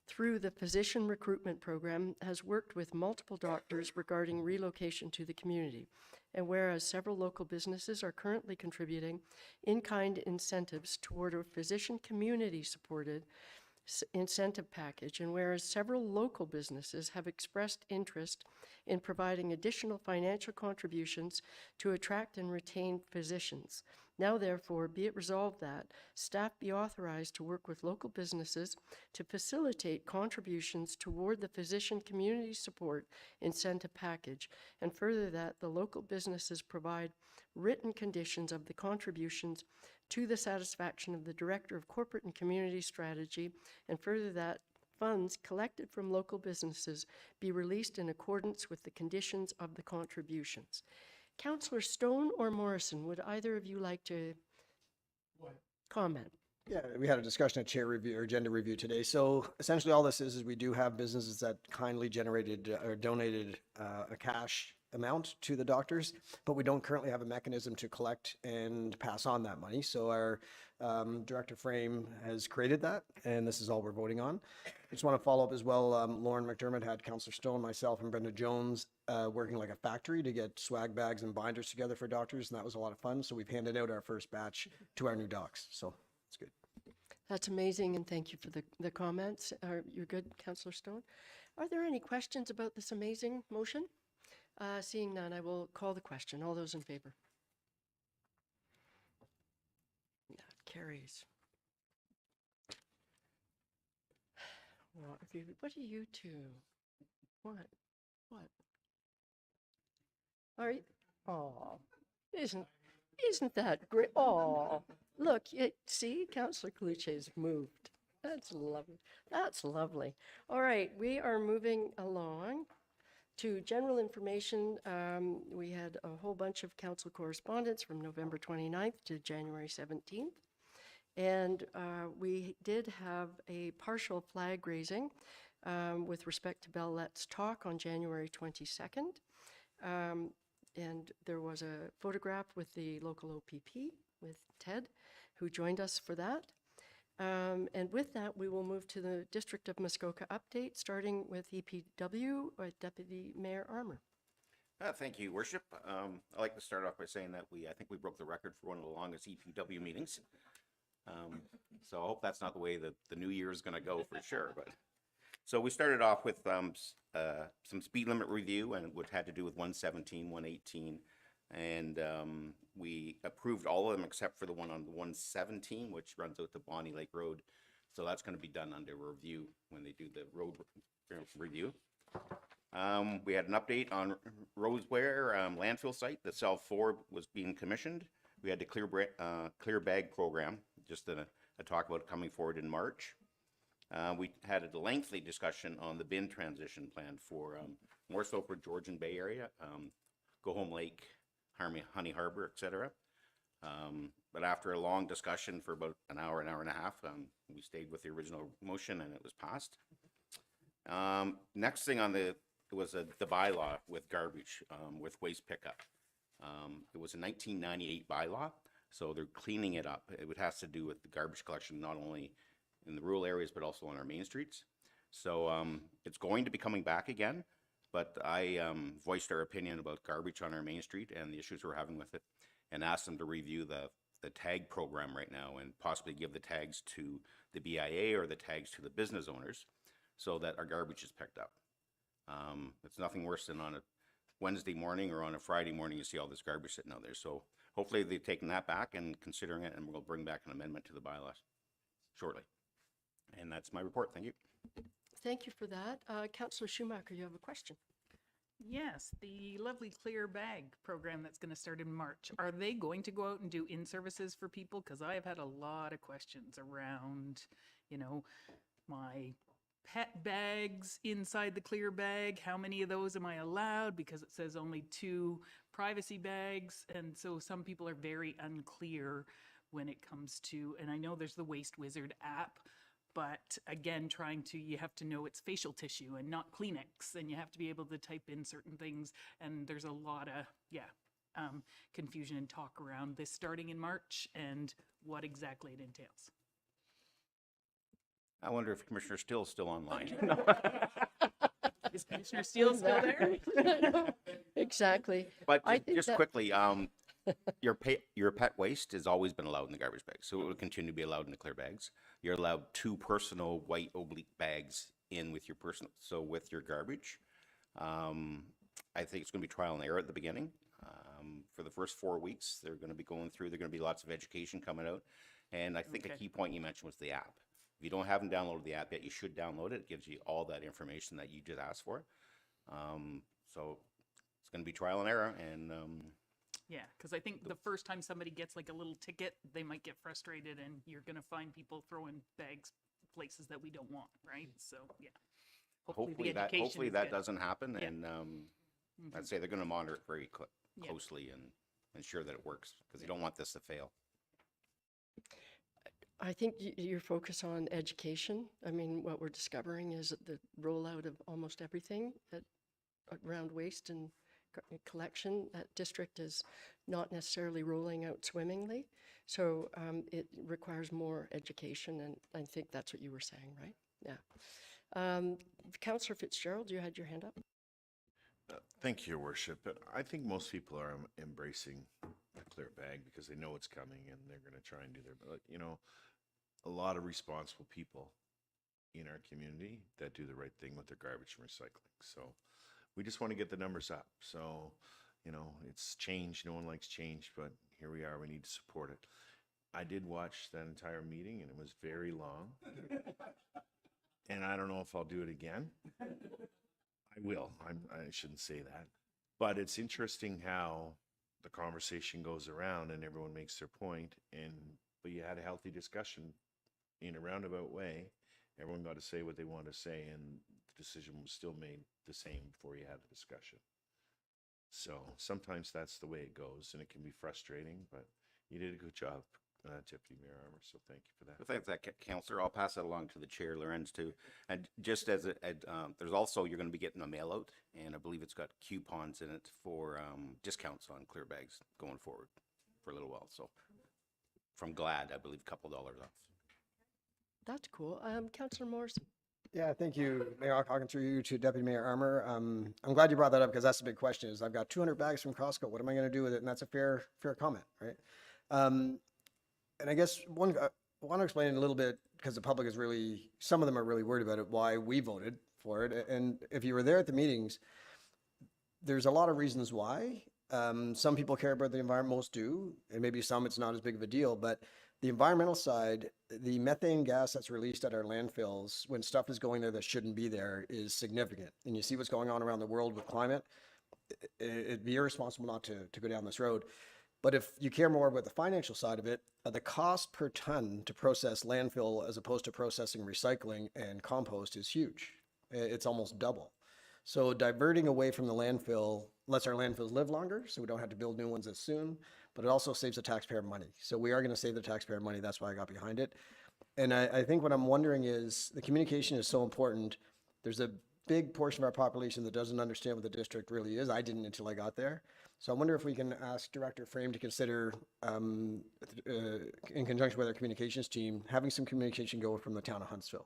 through the physician recruitment program, has worked with multiple doctors regarding relocation to the community. And whereas several local businesses are currently contributing in-kind incentives toward a physician community-supported incentive package, and whereas several local businesses have expressed interest in providing additional financial contributions to attract and retain physicians. Now, therefore, be it resolved that staff be authorized to work with local businesses to facilitate contributions toward the physician community support incentive package, and further that the local businesses provide written conditions of the contributions to the satisfaction of the Director of Corporate and Community Strategy, and further that funds collected from local businesses be released in accordance with the conditions of the contributions. Councillor Stone or Morrison, would either of you like to comment? Yeah, we had a discussion at chair review or agenda review today. So essentially all this is we do have businesses that kindly generated or donated a cash amount to the doctors, but we don't currently have a mechanism to collect and pass on that money. So our Director Frame has created that, and this is all we're voting on. I just want to follow up as well. Lauren McDermott had Councillor Stone, myself, and Brenda Jones working like a factory to get swag bags and binders together for doctors, and that was a lot of fun. So we've handed out our first batch to our new docs. So it's good. That's amazing, and thank you for the comments. You're good, Councillor Stone. Are there any questions about this amazing motion? Seeing none, I will call the question. All those in favor? That carries. What are you two? What? All right. Oh, isn't that great? Oh, look, see, Councillor Cloutier's moved. That's lovely. That's lovely. All right, we are moving along to general information. We had a whole bunch of council correspondence from November 29th to January 17th. And we did have a partial flag raising with respect to Bell Let's Talk on January 22nd. And there was a photograph with the local OPP, with Ted, who joined us for that. And with that, we will move to the District of Muskoka update, starting with EPW, Deputy Mayor Armour. Thank you, Worship. I'd like to start off by saying that I think we broke the record for one of the longest EPW meetings. So I hope that's not the way that the new year is going to go for sure. But so we started off with some speed limit review, and which had to do with 117, 118. And we approved all of them except for the one on 117, which runs out to Bonnie Lake Road. So that's going to be done under review when they do the road review. We had an update on Roseware landfill site. The cell 4 was being commissioned. We had the clear bag program, just a talk about it coming forward in March. We had a lengthy discussion on the bin transition plan for more so for Georgian Bay area, Go Home Lake, Honey Harbor, etc. But after a long discussion for about an hour and a half, we stayed with the original motion and it was passed. Next thing on the bylaw with garbage, with waste pickup. It was a 1998 bylaw, so they're cleaning it up. It has to do with the garbage collection, not only in the rural areas, but also on our main streets. So it's going to be coming back again, but I voiced our opinion about garbage on our main street and the issues we're having with it, and asked them to review the tag program right now and possibly give the tags to the BIA or the tags to the business owners so that our garbage is picked up. It's nothing worse than on a Wednesday morning or on a Friday morning you see all this garbage sitting out there. So hopefully they've taken that back and considering it, and we'll bring back an amendment to the bylaws shortly. And that's my report. Thank you. Thank you for that. Councillor Schumacher, you have a question. Yes, the lovely Clear Bag program that's going to start in March. Are they going to go out and do in-services for people? Because I have had a lot of questions around, my pet bags inside the clear bag. How many of those am I allowed? Because it says only 2 privacy bags. And so some people are very unclear when it comes to, and I know there's the Waste Wizard app, but again, you have to know it's facial tissue and not Kleenex, and you have to be able to type in certain things. And there's a lot of, confusion and talk around this starting in March and what exactly it entails. I wonder if Commissioner Steele's still online. Is Commissioner Steele still there? Exactly. But I think just that- quickly, your pet waste has always been allowed in the garbage bags, so it will continue to be allowed in the clear bags. You're allowed 2 personal white oblique bags in with your personal, so with your garbage. I think it's going to be trial and error at the beginning. For the first 4 weeks, they're going to be going through. There's going to be lots of education coming out, and I think a key point you mentioned was the app. If you haven't downloaded the app yet, you should download it. It gives you all that information that you just asked for. So it's going to be trial and error, and Yeah, because I think the first time somebody gets like a little ticket, they might get frustrated, and you're going to find people throwing bags places that we don't want, right? So, yeah. hopefully the education is that good. doesn't happen. Yeah. And Mhm. I'd say they're going to monitor it very Yeah. closely and ensure that it works, because you don't want this to fail. I think your focus on education, I mean, what we're discovering is that the rollout of almost everything around waste and collection, that district is not necessarily rolling out swimmingly. So it requires more education, and I think that's what you were saying, right? Yeah. Councillor Fitzgerald, you had your hand up. Thank you, Your Worship. I think most people are embracing the clear bag because they know it's coming and they're going to try and do their, but a lot of responsible people in our community that do the right thing with their garbage and recycling. So we just want to get the numbers up. So, it's change. No one likes change, but here we are. We need to support it. I did watch that entire meeting and it was very long. And I don't know if I'll do it again. I will. I shouldn't say that. But it's interesting how the conversation goes around and everyone makes their point, but you had a healthy discussion in a roundabout way. Everyone got to say what they wanted to say, and the decision was still made the same before you had the discussion. So sometimes that's the way it goes, and it can be frustrating, but you did a good job, Deputy Mayor Armour, so thank you for that. So thanks, that Councillor. I'll pass that along to the Chair, Lorenz, too. And just as there's also, you're going to be getting a mail out, and I believe it's got coupons in it for discounts on clear bags going forward for a little while. So from Glad, I believe, a couple dollars off. That's cool. Councillor Morrison. Yeah, thank you, Mayor Alcock, and through you to Deputy Mayor Armour. I'm glad you brought that up because that's the big question is I've got 200 bags from Costco. What am I going to do with it? And that's a fair comment, right? And I guess I want to explain it a little bit because the public is really, some of them are really worried about it, why we voted for it. And if you were there at the meetings, there's a lot of reasons why. Some people care about the environment, most do, and maybe some it's not as big of a deal, but the environmental side, the methane gas that's released at our landfills when stuff is going there that shouldn't be there is significant. And you see what's going on around the world with climate. It'd be irresponsible not to go down this road. But if you care more about the financial side of it, the cost per ton to process landfill as opposed to processing recycling and compost is huge. It's almost double. So diverting away from the landfill lets our landfills live longer, so we don't have to build new ones as soon, but it also saves the taxpayer money. So we are going to save the taxpayer money. That's why I got behind it. And I think what I'm wondering is the communication is so important. There's a big portion of our population that doesn't understand what the district really is. I didn't until I got there. So I wonder if we can ask Director Frame to consider, in conjunction with our communications team, having some communication go from the town of Huntsville.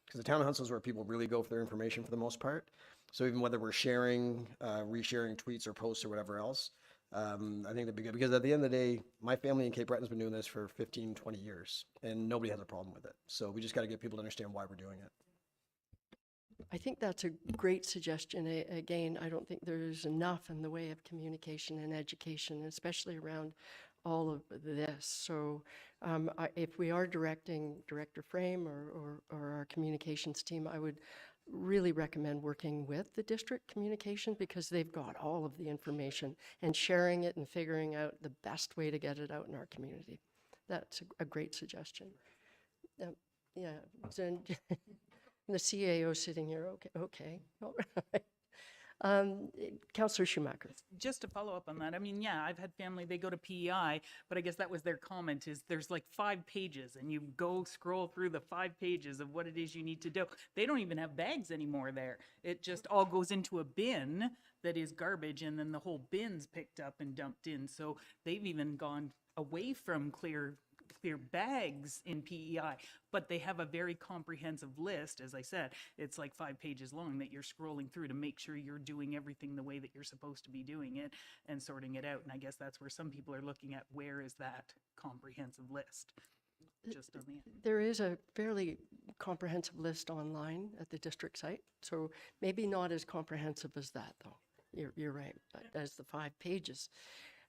Because the town of Huntsville is where people really go for their information for the most part. So even whether we're sharing, resharing tweets or posts or whatever else, I think that'd be good. Because at the end of the day, my family in Cape Breton's been doing this for 15, 20 years, and nobody has a problem with it. So we just got to get people to understand why we're doing it. I think that's a great suggestion. Again, I don't think there's enough in the way of communication and education, especially around all of this. So if we are directing Director Frame or our communications team, I would really recommend working with the district communication because they've got all of the information and sharing it and figuring out the best way to get it out in our community. That's a great suggestion. Yeah, The CAO sitting here, okay, okay, all right. Councillor Schumacher. Just to follow up on that, I mean, yeah, I've had family, they go to PEI, but I guess that was their comment is there's like 5 pages and you go scroll through the 5 pages of what it is you need to do. They don't even have bags anymore there. It just all goes into a bin that is garbage and then the whole bin's picked up and dumped in. So they've even gone away from clear bags in PEI, but they have a very comprehensive list. As I said, it's like 5 pages long that you're scrolling through to make sure you're doing everything the way that you're supposed to be doing it and sorting it out. And I guess that's where some people are looking at, where is that comprehensive list? Just on the end. There is a fairly comprehensive list online at the district site, so maybe not as comprehensive as that, though. You're right, as the 5 pages.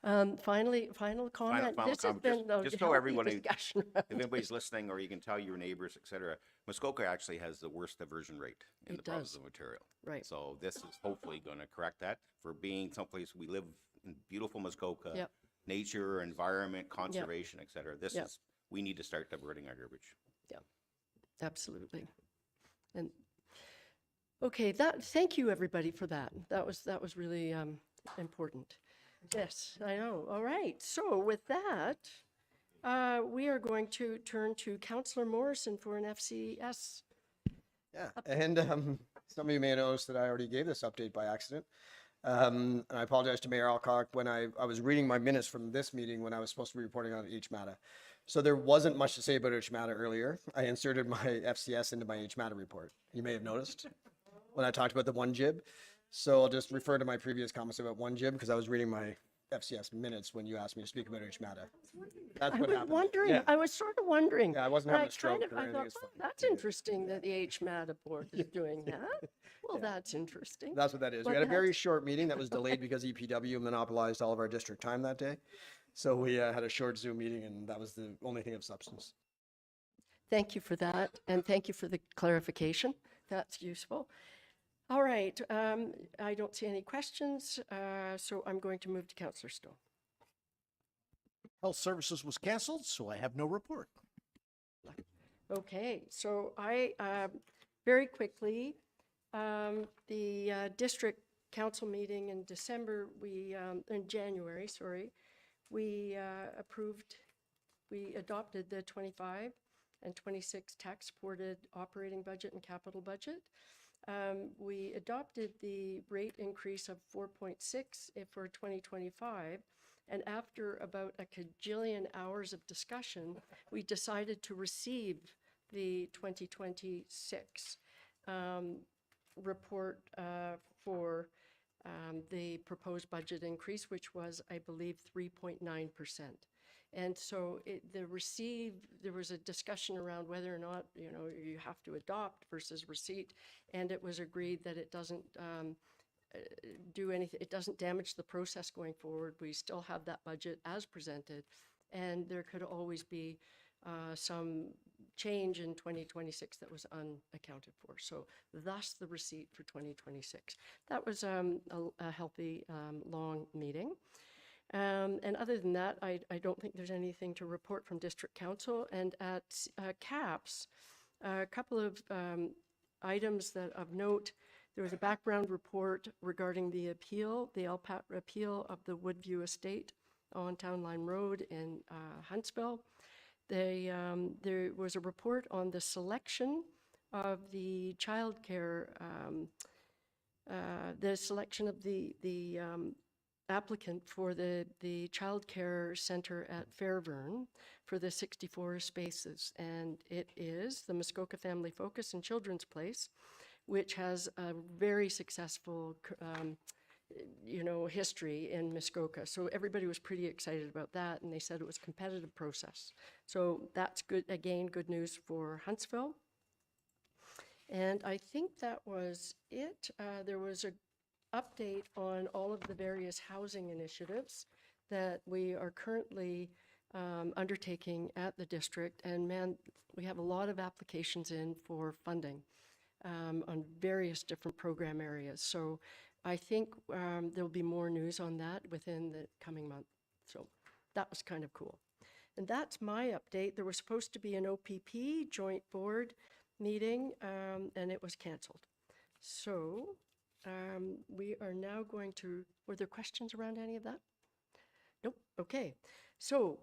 Final comment. Final This has comment. been a Just so healthy everyone, discussion. if anybody's listening, or you can tell your neighbors, et cetera, Muskoka actually has the worst diversion rate in the It province does. of Ontario. Right. So this is hopefully going to correct that for being someplace we live in beautiful Muskoka, Yep. nature, environment, conservation, et cetera. This Yep. is, we need to start diverting our garbage. Absolutely. And, okay, thank you, everybody, for that. That was really important. Yes, I know. All right. So with that, we are going to turn to Councillor Morrison for an FCS. Yeah, and some of you may have noticed that I already gave this update by accident. And I apologize to Mayor Alcock when I was reading my minutes from this meeting when I was supposed to be reporting on HMATA. So there wasn't much to say about HMATA earlier. I inserted my FCS into my HMATA report. You may have noticed when I talked about the 1GIB. So I'll just refer to my previous comments about 1GIB because I was reading my FCS minutes when you asked me to speak about HMATA. That's I what was happened. wondering, Yeah. I was sort of wondering. Yeah, I wasn't And having a stroke or I anything. thought, It's "Oh, fine." that's interesting that the HMATA board is doing that. Well, that's interesting. That's what that is. But We had a very that's- short meeting that was delayed because EPW monopolized all of our district time that day. So we had a short Zoom meeting and that was the only thing of substance. Thank you for that, and thank you for the clarification. That's useful. All right, I don't see any questions, so I'm going to move to Councillor Stowe. Health Services was canceled, so I have no report. Okay, so very quickly, the district council meeting in in January, sorry, we adopted the 25 and 26 tax-supported operating budget and capital budget. We adopted the rate increase of 4.6 for 2025, and after about a cajillion hours of discussion, we decided to receive the 2026 report for the proposed budget increase, which was, I believe, 3.9%. And so there was a discussion around whether or not, you have to adopt versus receipt, and it was agreed that it doesn't do anything, it doesn't damage the process going forward. We still have that budget as presented, and there could always be some change in 2026 that was unaccounted for. So thus the receipt for 2026. That was a healthy, long meeting. And other than that, I don't think there's anything to report from District Council. And at CAPS, a couple of items that of note. There was a background report regarding the LPAT appeal of the Woodview Estate on Town Line Road in Huntsville. There was a report on the selection of the childcare, the selection of the applicant for the childcare center at Fairburn for the 64 spaces. And it is the Muskoka Family Focus and Children's Place, which has a very successful, history in Muskoka. So everybody was pretty excited about that, and they said it was a competitive process. So that's good, again, good news for Huntsville. And I think that was it. There was an update on all of the various housing initiatives that we are currently undertaking at the district. And man, we have a lot of applications in for funding on various different program areas. So I think there'll be more news on that within the coming month. So that was kind of cool. And that's my update. There was supposed to be an OPP joint board meeting, and it was canceled. So we are now going to, were there questions around any of that? Nope, okay. So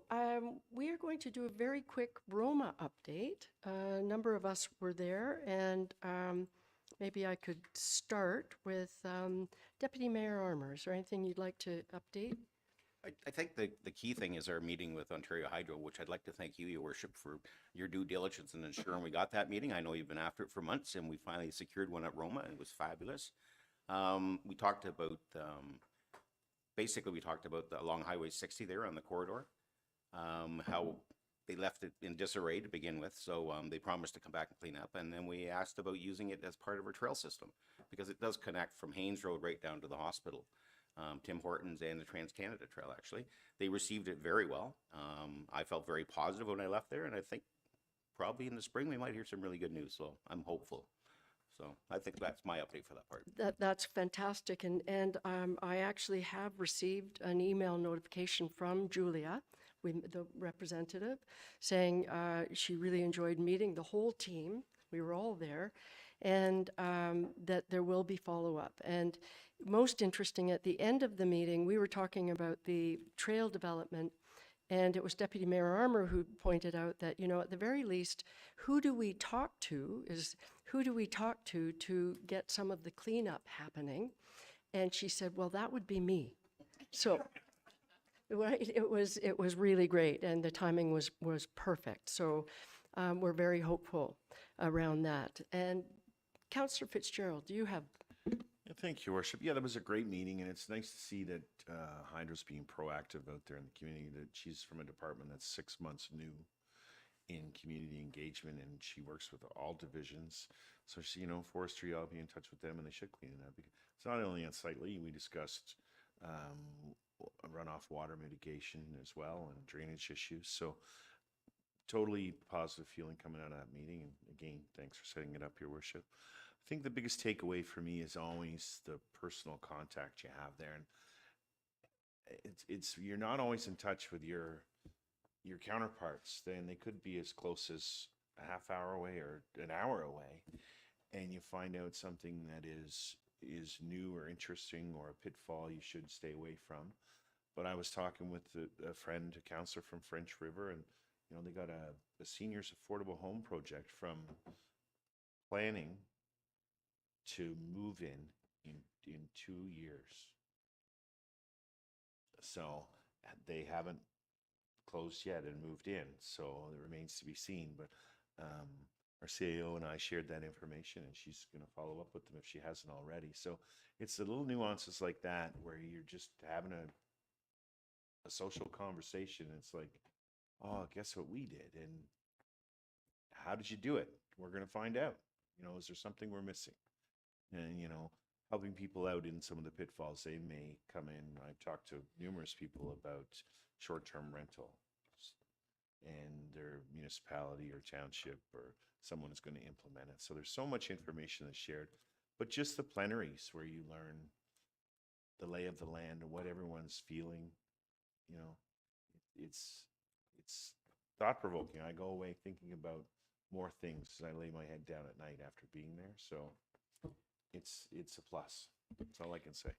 we are going to do a very quick Roma update. A number of us were there, and maybe I could start with Deputy Mayor Armour. Is there anything you'd like to update? I think the key thing is our meeting with Ontario Hydro, which I'd like to thank you, Your Worship, for your due diligence in ensuring we got that meeting. I know you've been after it for months, and we finally secured one at Roma, and it was fabulous. We talked about, basically we talked about along Highway 60 there on the corridor, how they left it in disarray to begin with, so they promised to come back and clean up, and then we asked about using it as part of our trail system, because it does connect from Haynes Road right down to the hospital. Tim Hortons and the Trans-Canada Trail, actually. They received it very well. I felt very positive when I left there, and I think probably in the spring we might hear some really good news, so I'm hopeful. So I think that's my update for that part. That's fantastic, and I actually have received an email notification from Julia, the representative, saying she really enjoyed meeting the whole team. We were all there, and that there will be follow-up. And most interesting, at the end of the meeting, we were talking about the trail development, and it was Deputy Mayor Armour who pointed out that, you know, at the very least, who do we talk to get some of the cleanup happening? And she said, well, that would be me. So right, it was really great, and the timing was perfect. So we're very hopeful around that. And Councillor Fitzgerald, do you have? Yeah, thank you, Worship. Yeah, that was a great meeting, and it's nice to see that Hydra's being proactive out there in the community, that she's from a department that's 6 months new in community engagement, and she works with all divisions. So she, you know, forestry, I'll be in touch with them, and they should clean it up. It's not only unsightly, we discussed runoff water mitigation as well and drainage issues. So totally positive feeling coming out of that meeting. And again, thanks for setting it up, Your Worship. I think the biggest takeaway for me is always the personal contact you have there. And it's you're not always in touch with your counterparts. Then they could be as close as a half hour away or an hour away, and you find out something that is new or interesting or a pitfall you should stay away from. But I was talking with a friend, a counselor from French River, and you know, they got a seniors affordable home project from planning to move in 2 years. So they haven't closed yet and moved in, so it remains to be seen. But our CAO and I shared that information, and she's going to follow up with them if she hasn't already. So it's the little nuances like that where you're just having a social conversation. It's like, oh, guess what we did, and how did you do it? We're going to find out. You know, is there something we're missing? And, you know, helping people out in some of the pitfalls they may come in. I've talked to numerous people about short-term rental, and their municipality or township or someone is going to implement it. So there's so much information that's shared, but just the plenaries where you learn the lay of the land and what everyone's feeling, you know, it's thought-provoking. I go away thinking about more things as I lay my head down at night after being there. So it's a plus. That's all I can say.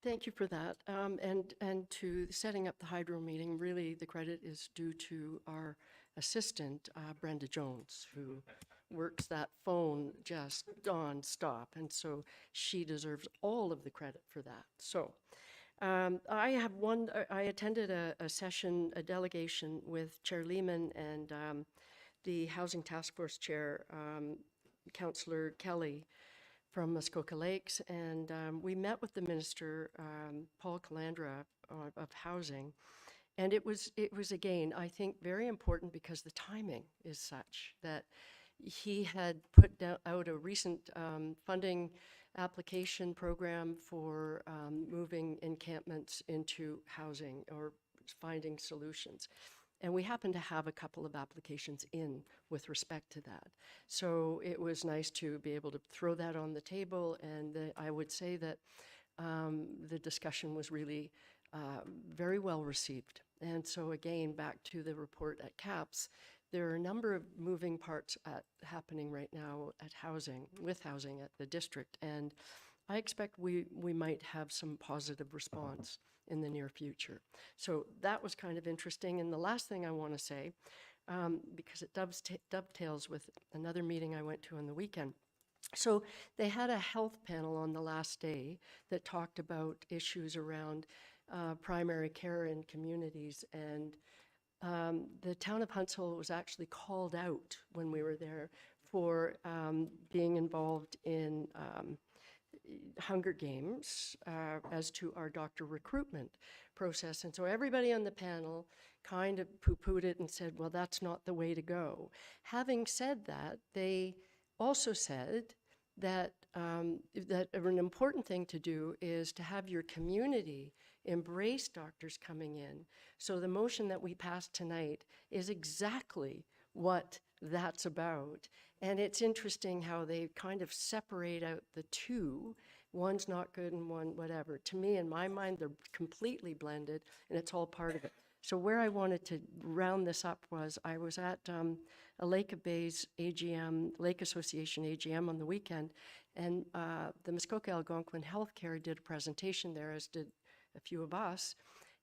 Thank you for that. And to setting up the hydro meeting, really the credit is due to our assistant, Brenda Jones, who works that phone just non-stop. And so she deserves all of the credit for that. So I attended a session, a delegation with Chair Lehman and the Housing Task Force Chair, Councillor Kelly, from Muskoka Lakes, and we met with the Minister, Paul Calandra, of Housing, and it was again, I think, very important because the timing is such that he had put out a recent funding application program for moving encampments into housing or finding solutions. And we happen to have a couple of applications in with respect to that. So it was nice to be able to throw that on the table. And I would say that the discussion was really very well received. And so again, back to the report at CAPS, there are a number of moving parts happening right now at with housing at the district, and I expect we might have some positive response in the near future. So that was kind of interesting. And the last thing I want to say, because it dovetails with another meeting I went to on the weekend. So they had a health panel on the last day that talked about issues around primary care in communities, and the town of Huntsville was actually called out when we were there for being involved in Hunger Games as to our doctor recruitment process. And so everybody on the panel kind of poo-pooed it and said, well, that's not the way to go. Having said that, they also said that that an important thing to do is to have your community embrace doctors coming in. So the motion that we passed tonight is exactly what that's about. And it's interesting how they kind of separate out the two. One's not good and one whatever. To me, in my mind, they're completely blended, and it's all part of it. So where I wanted to round this up was I was at a Lake of Bays AGM, Lake Association AGM on the weekend, and the Muskoka Algonquin Healthcare did a presentation there, as did a few of us,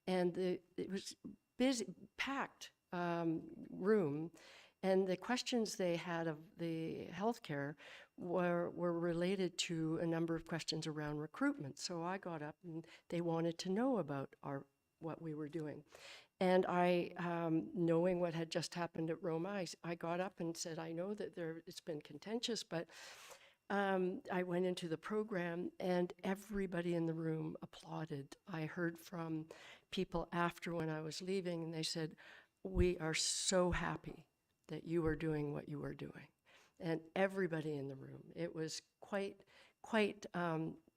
and it was busy, packed room, and the questions they had of the healthcare were related to a number of questions around recruitment. So I got up and they wanted to know about what we were doing. And I, knowing what had just happened at Roma, I got up and said, I know that it's been contentious, but I went into the program and everybody in the room applauded. I heard from people after when I was leaving, and they said, we are so happy that you are doing what you are doing. And everybody in the room, it was quite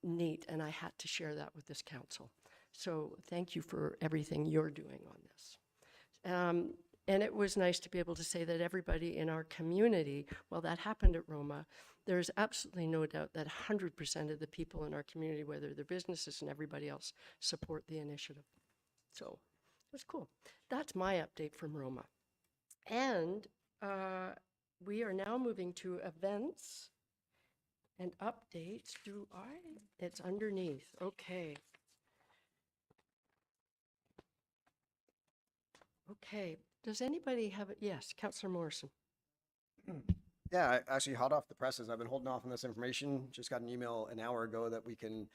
neat, and I had to share that with this council. So thank you for everything you're doing on this. And it was nice to be able to say that everybody in our community, well, that happened at Roma, there's absolutely no doubt that 100% of the people in our community, whether they're businesses and everybody else, support the initiative. So it was cool. That's my update from Roma. And we are now moving to events and updates. It's underneath. Okay. Okay. Does anybody have it? Yes, Councillor Morrison. Yeah, actually, hot off the presses, I've been holding off on this information. Just got an email an hour ago that we can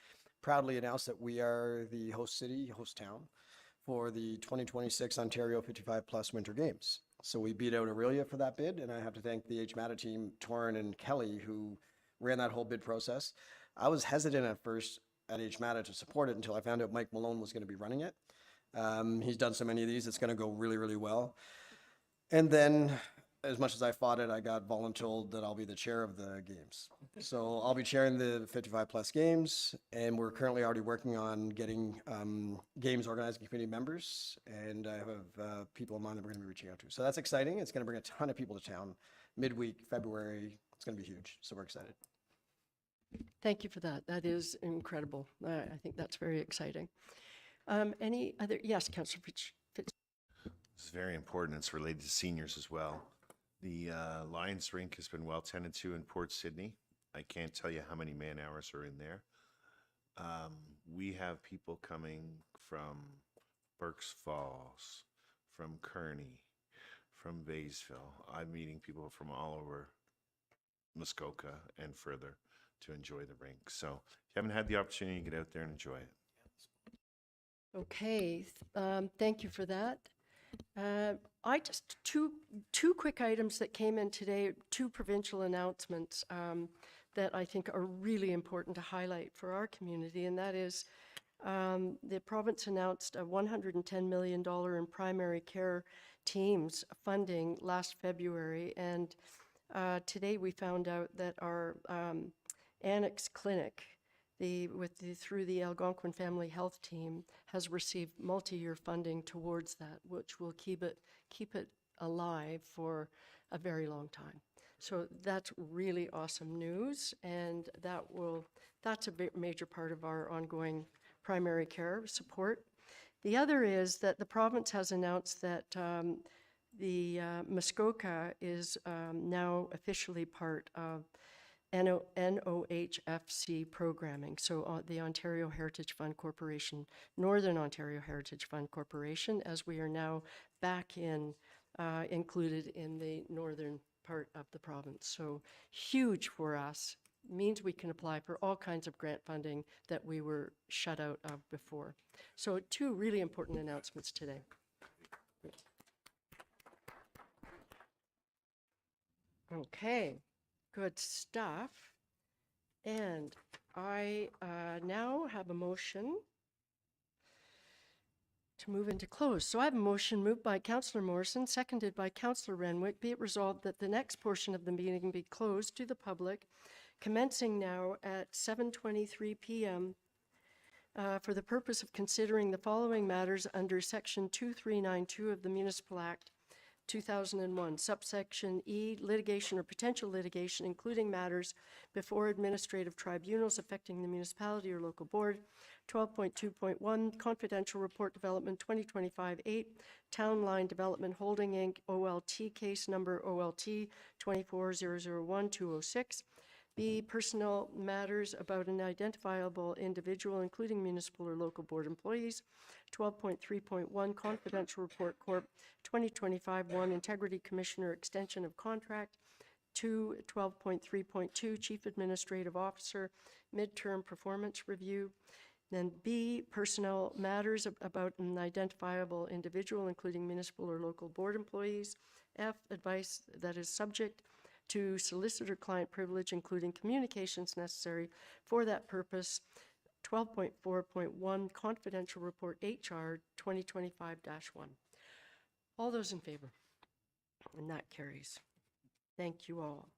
proudly announce that we are the host city, host town for the 2026 Ontario 55+ Winter Games. So we beat out Aurelia for that bid, and I have to thank the HMATA team, Torin and Kelly, who ran that whole bid process. I was hesitant at first at HMATA to support it until I found out Mike Malone was going to be running it. He's done so many of these, it's going to go really, really well. And then, as much as I fought it, I got voluntold that I'll be the chair of the games. So I'll be chairing the 55+ games, and we're currently already working on getting games organizing committee members, and I have people in mind that we're going to be reaching out to. So that's exciting. It's going to bring a ton of people to town. Midweek, February, it's going to be huge. So we're excited. Thank you for that. That is incredible. I think that's very exciting. Any other? Yes, Councillor Fitz. This is very important. It's related to seniors as well. The Lions Rink has been well tended to in Port Sydney. I can't tell you how many man hours are in there. We have people coming from Berks Falls, from Kearney, from Baysville. I'm meeting people from all over Muskoka and further to enjoy the rink. So if you haven't had the opportunity to get out there and enjoy it. Okay, thank you for that. I just, two quick items that came in today, two provincial announcements that I think are really important to highlight for our community, and that is the province announced a $110 million in primary care teams funding last February, and today we found out that our Annex Clinic, through the Algonquin Family Health Team, has received multi-year funding towards that, which will keep it alive for a very long time. So that's really awesome news, and that's a major part of our ongoing primary care support. The other is that the province has announced that the Muskoka is now officially part of NOHFC programming, so the Ontario Heritage Fund Corporation, Northern Ontario Heritage Fund Corporation, as we are now back in, included in the northern part of the province. So huge for us, means we can apply for all kinds of grant funding that we were shut out of before. So two really important announcements today. Okay, good stuff. And I now have a motion to move into close. So I have a motion moved by Councillor Morrison, seconded by Councillor Renwick. Be it resolved that the next portion of the meeting be closed to the public, commencing now at 7:23 p.m. For the purpose of considering the following matters under Section 2392 of the Municipal Act 2001, subsection E, litigation or potential litigation, including matters before administrative tribunals affecting the municipality or local board. 12.2.1, confidential report development 2025-8, Town Line Development Holding Inc., OLT case number OLT 24001206. B, personal matters about an identifiable individual, including municipal or local board employees. 12.3.1, confidential report Corp. 2025-1, Integrity Commissioner extension of contract. 2, 12.3.2, Chief Administrative Officer, midterm performance review. Then B, personnel matters about an identifiable individual, including municipal or local board employees. F, advice that is subject to solicitor-client privilege, including communications necessary for that purpose. 12.4.1, confidential report HR 2025-1. All those in favor? And that carries. Thank you all.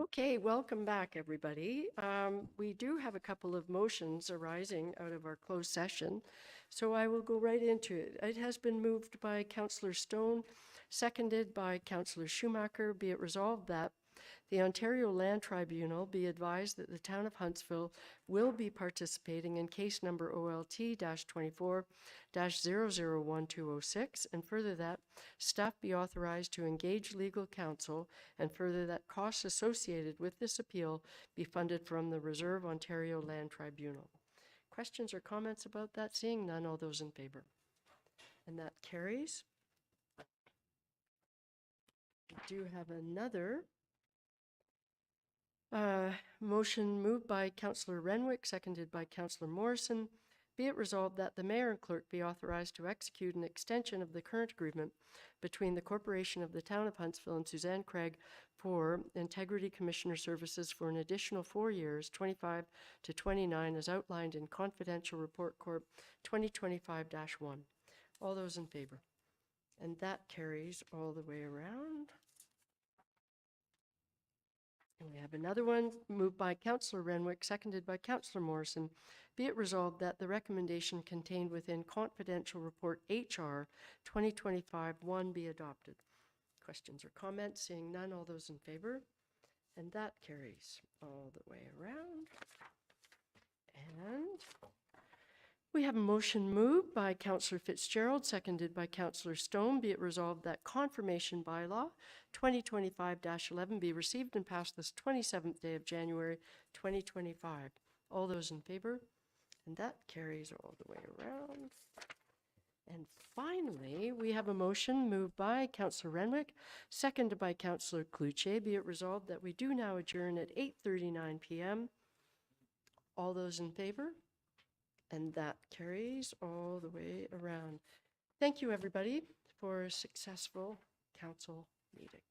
Okay, welcome back, everybody. We do have a couple of motions arising out of our closed session, so I will go right into it. It has been moved by Councillor Stone, seconded by Councillor Schumacher. Be it resolved that the Ontario Land Tribunal be advised that the town of Huntsville will be participating in case number OLT-24-001206, and further that staff be authorized to engage legal counsel, and further that costs associated with this appeal be funded from the Reserve Ontario Land Tribunal. Questions or comments about that? Seeing none, all those in favor? And that carries. We do have another motion moved by Councillor Renwick, seconded by Councillor Morrison. Be it resolved that the mayor and clerk be authorized to execute an extension of the current agreement between the Corporation of the Town of Huntsville and Suzanne Craig for Integrity Commissioner Services for an additional 4 years, 25 to 29, as outlined in Confidential Report Corp 2025-1. All those in favor? And that carries all the way around. And we have another one moved by Councillor Renwick, seconded by Councillor Morrison. Be it resolved that the recommendation contained within Confidential Report HR 2025-1 be adopted. Questions or comments? Seeing none, all those in favor? And that carries all the way around. And we have a motion moved by Councillor Fitzgerald, seconded by Councillor Stone. Be it resolved that confirmation bylaw 2025-11 be received and passed this 27th day of January 2025. All those in favor? And that carries all the way around. And finally, we have a motion moved by Councillor Renwick, seconded by Councillor Cloutier. Be it resolved that we do now adjourn at 8:39 p.m. All those in favor? And that carries all the way around. Thank you, everybody, for a successful council meeting.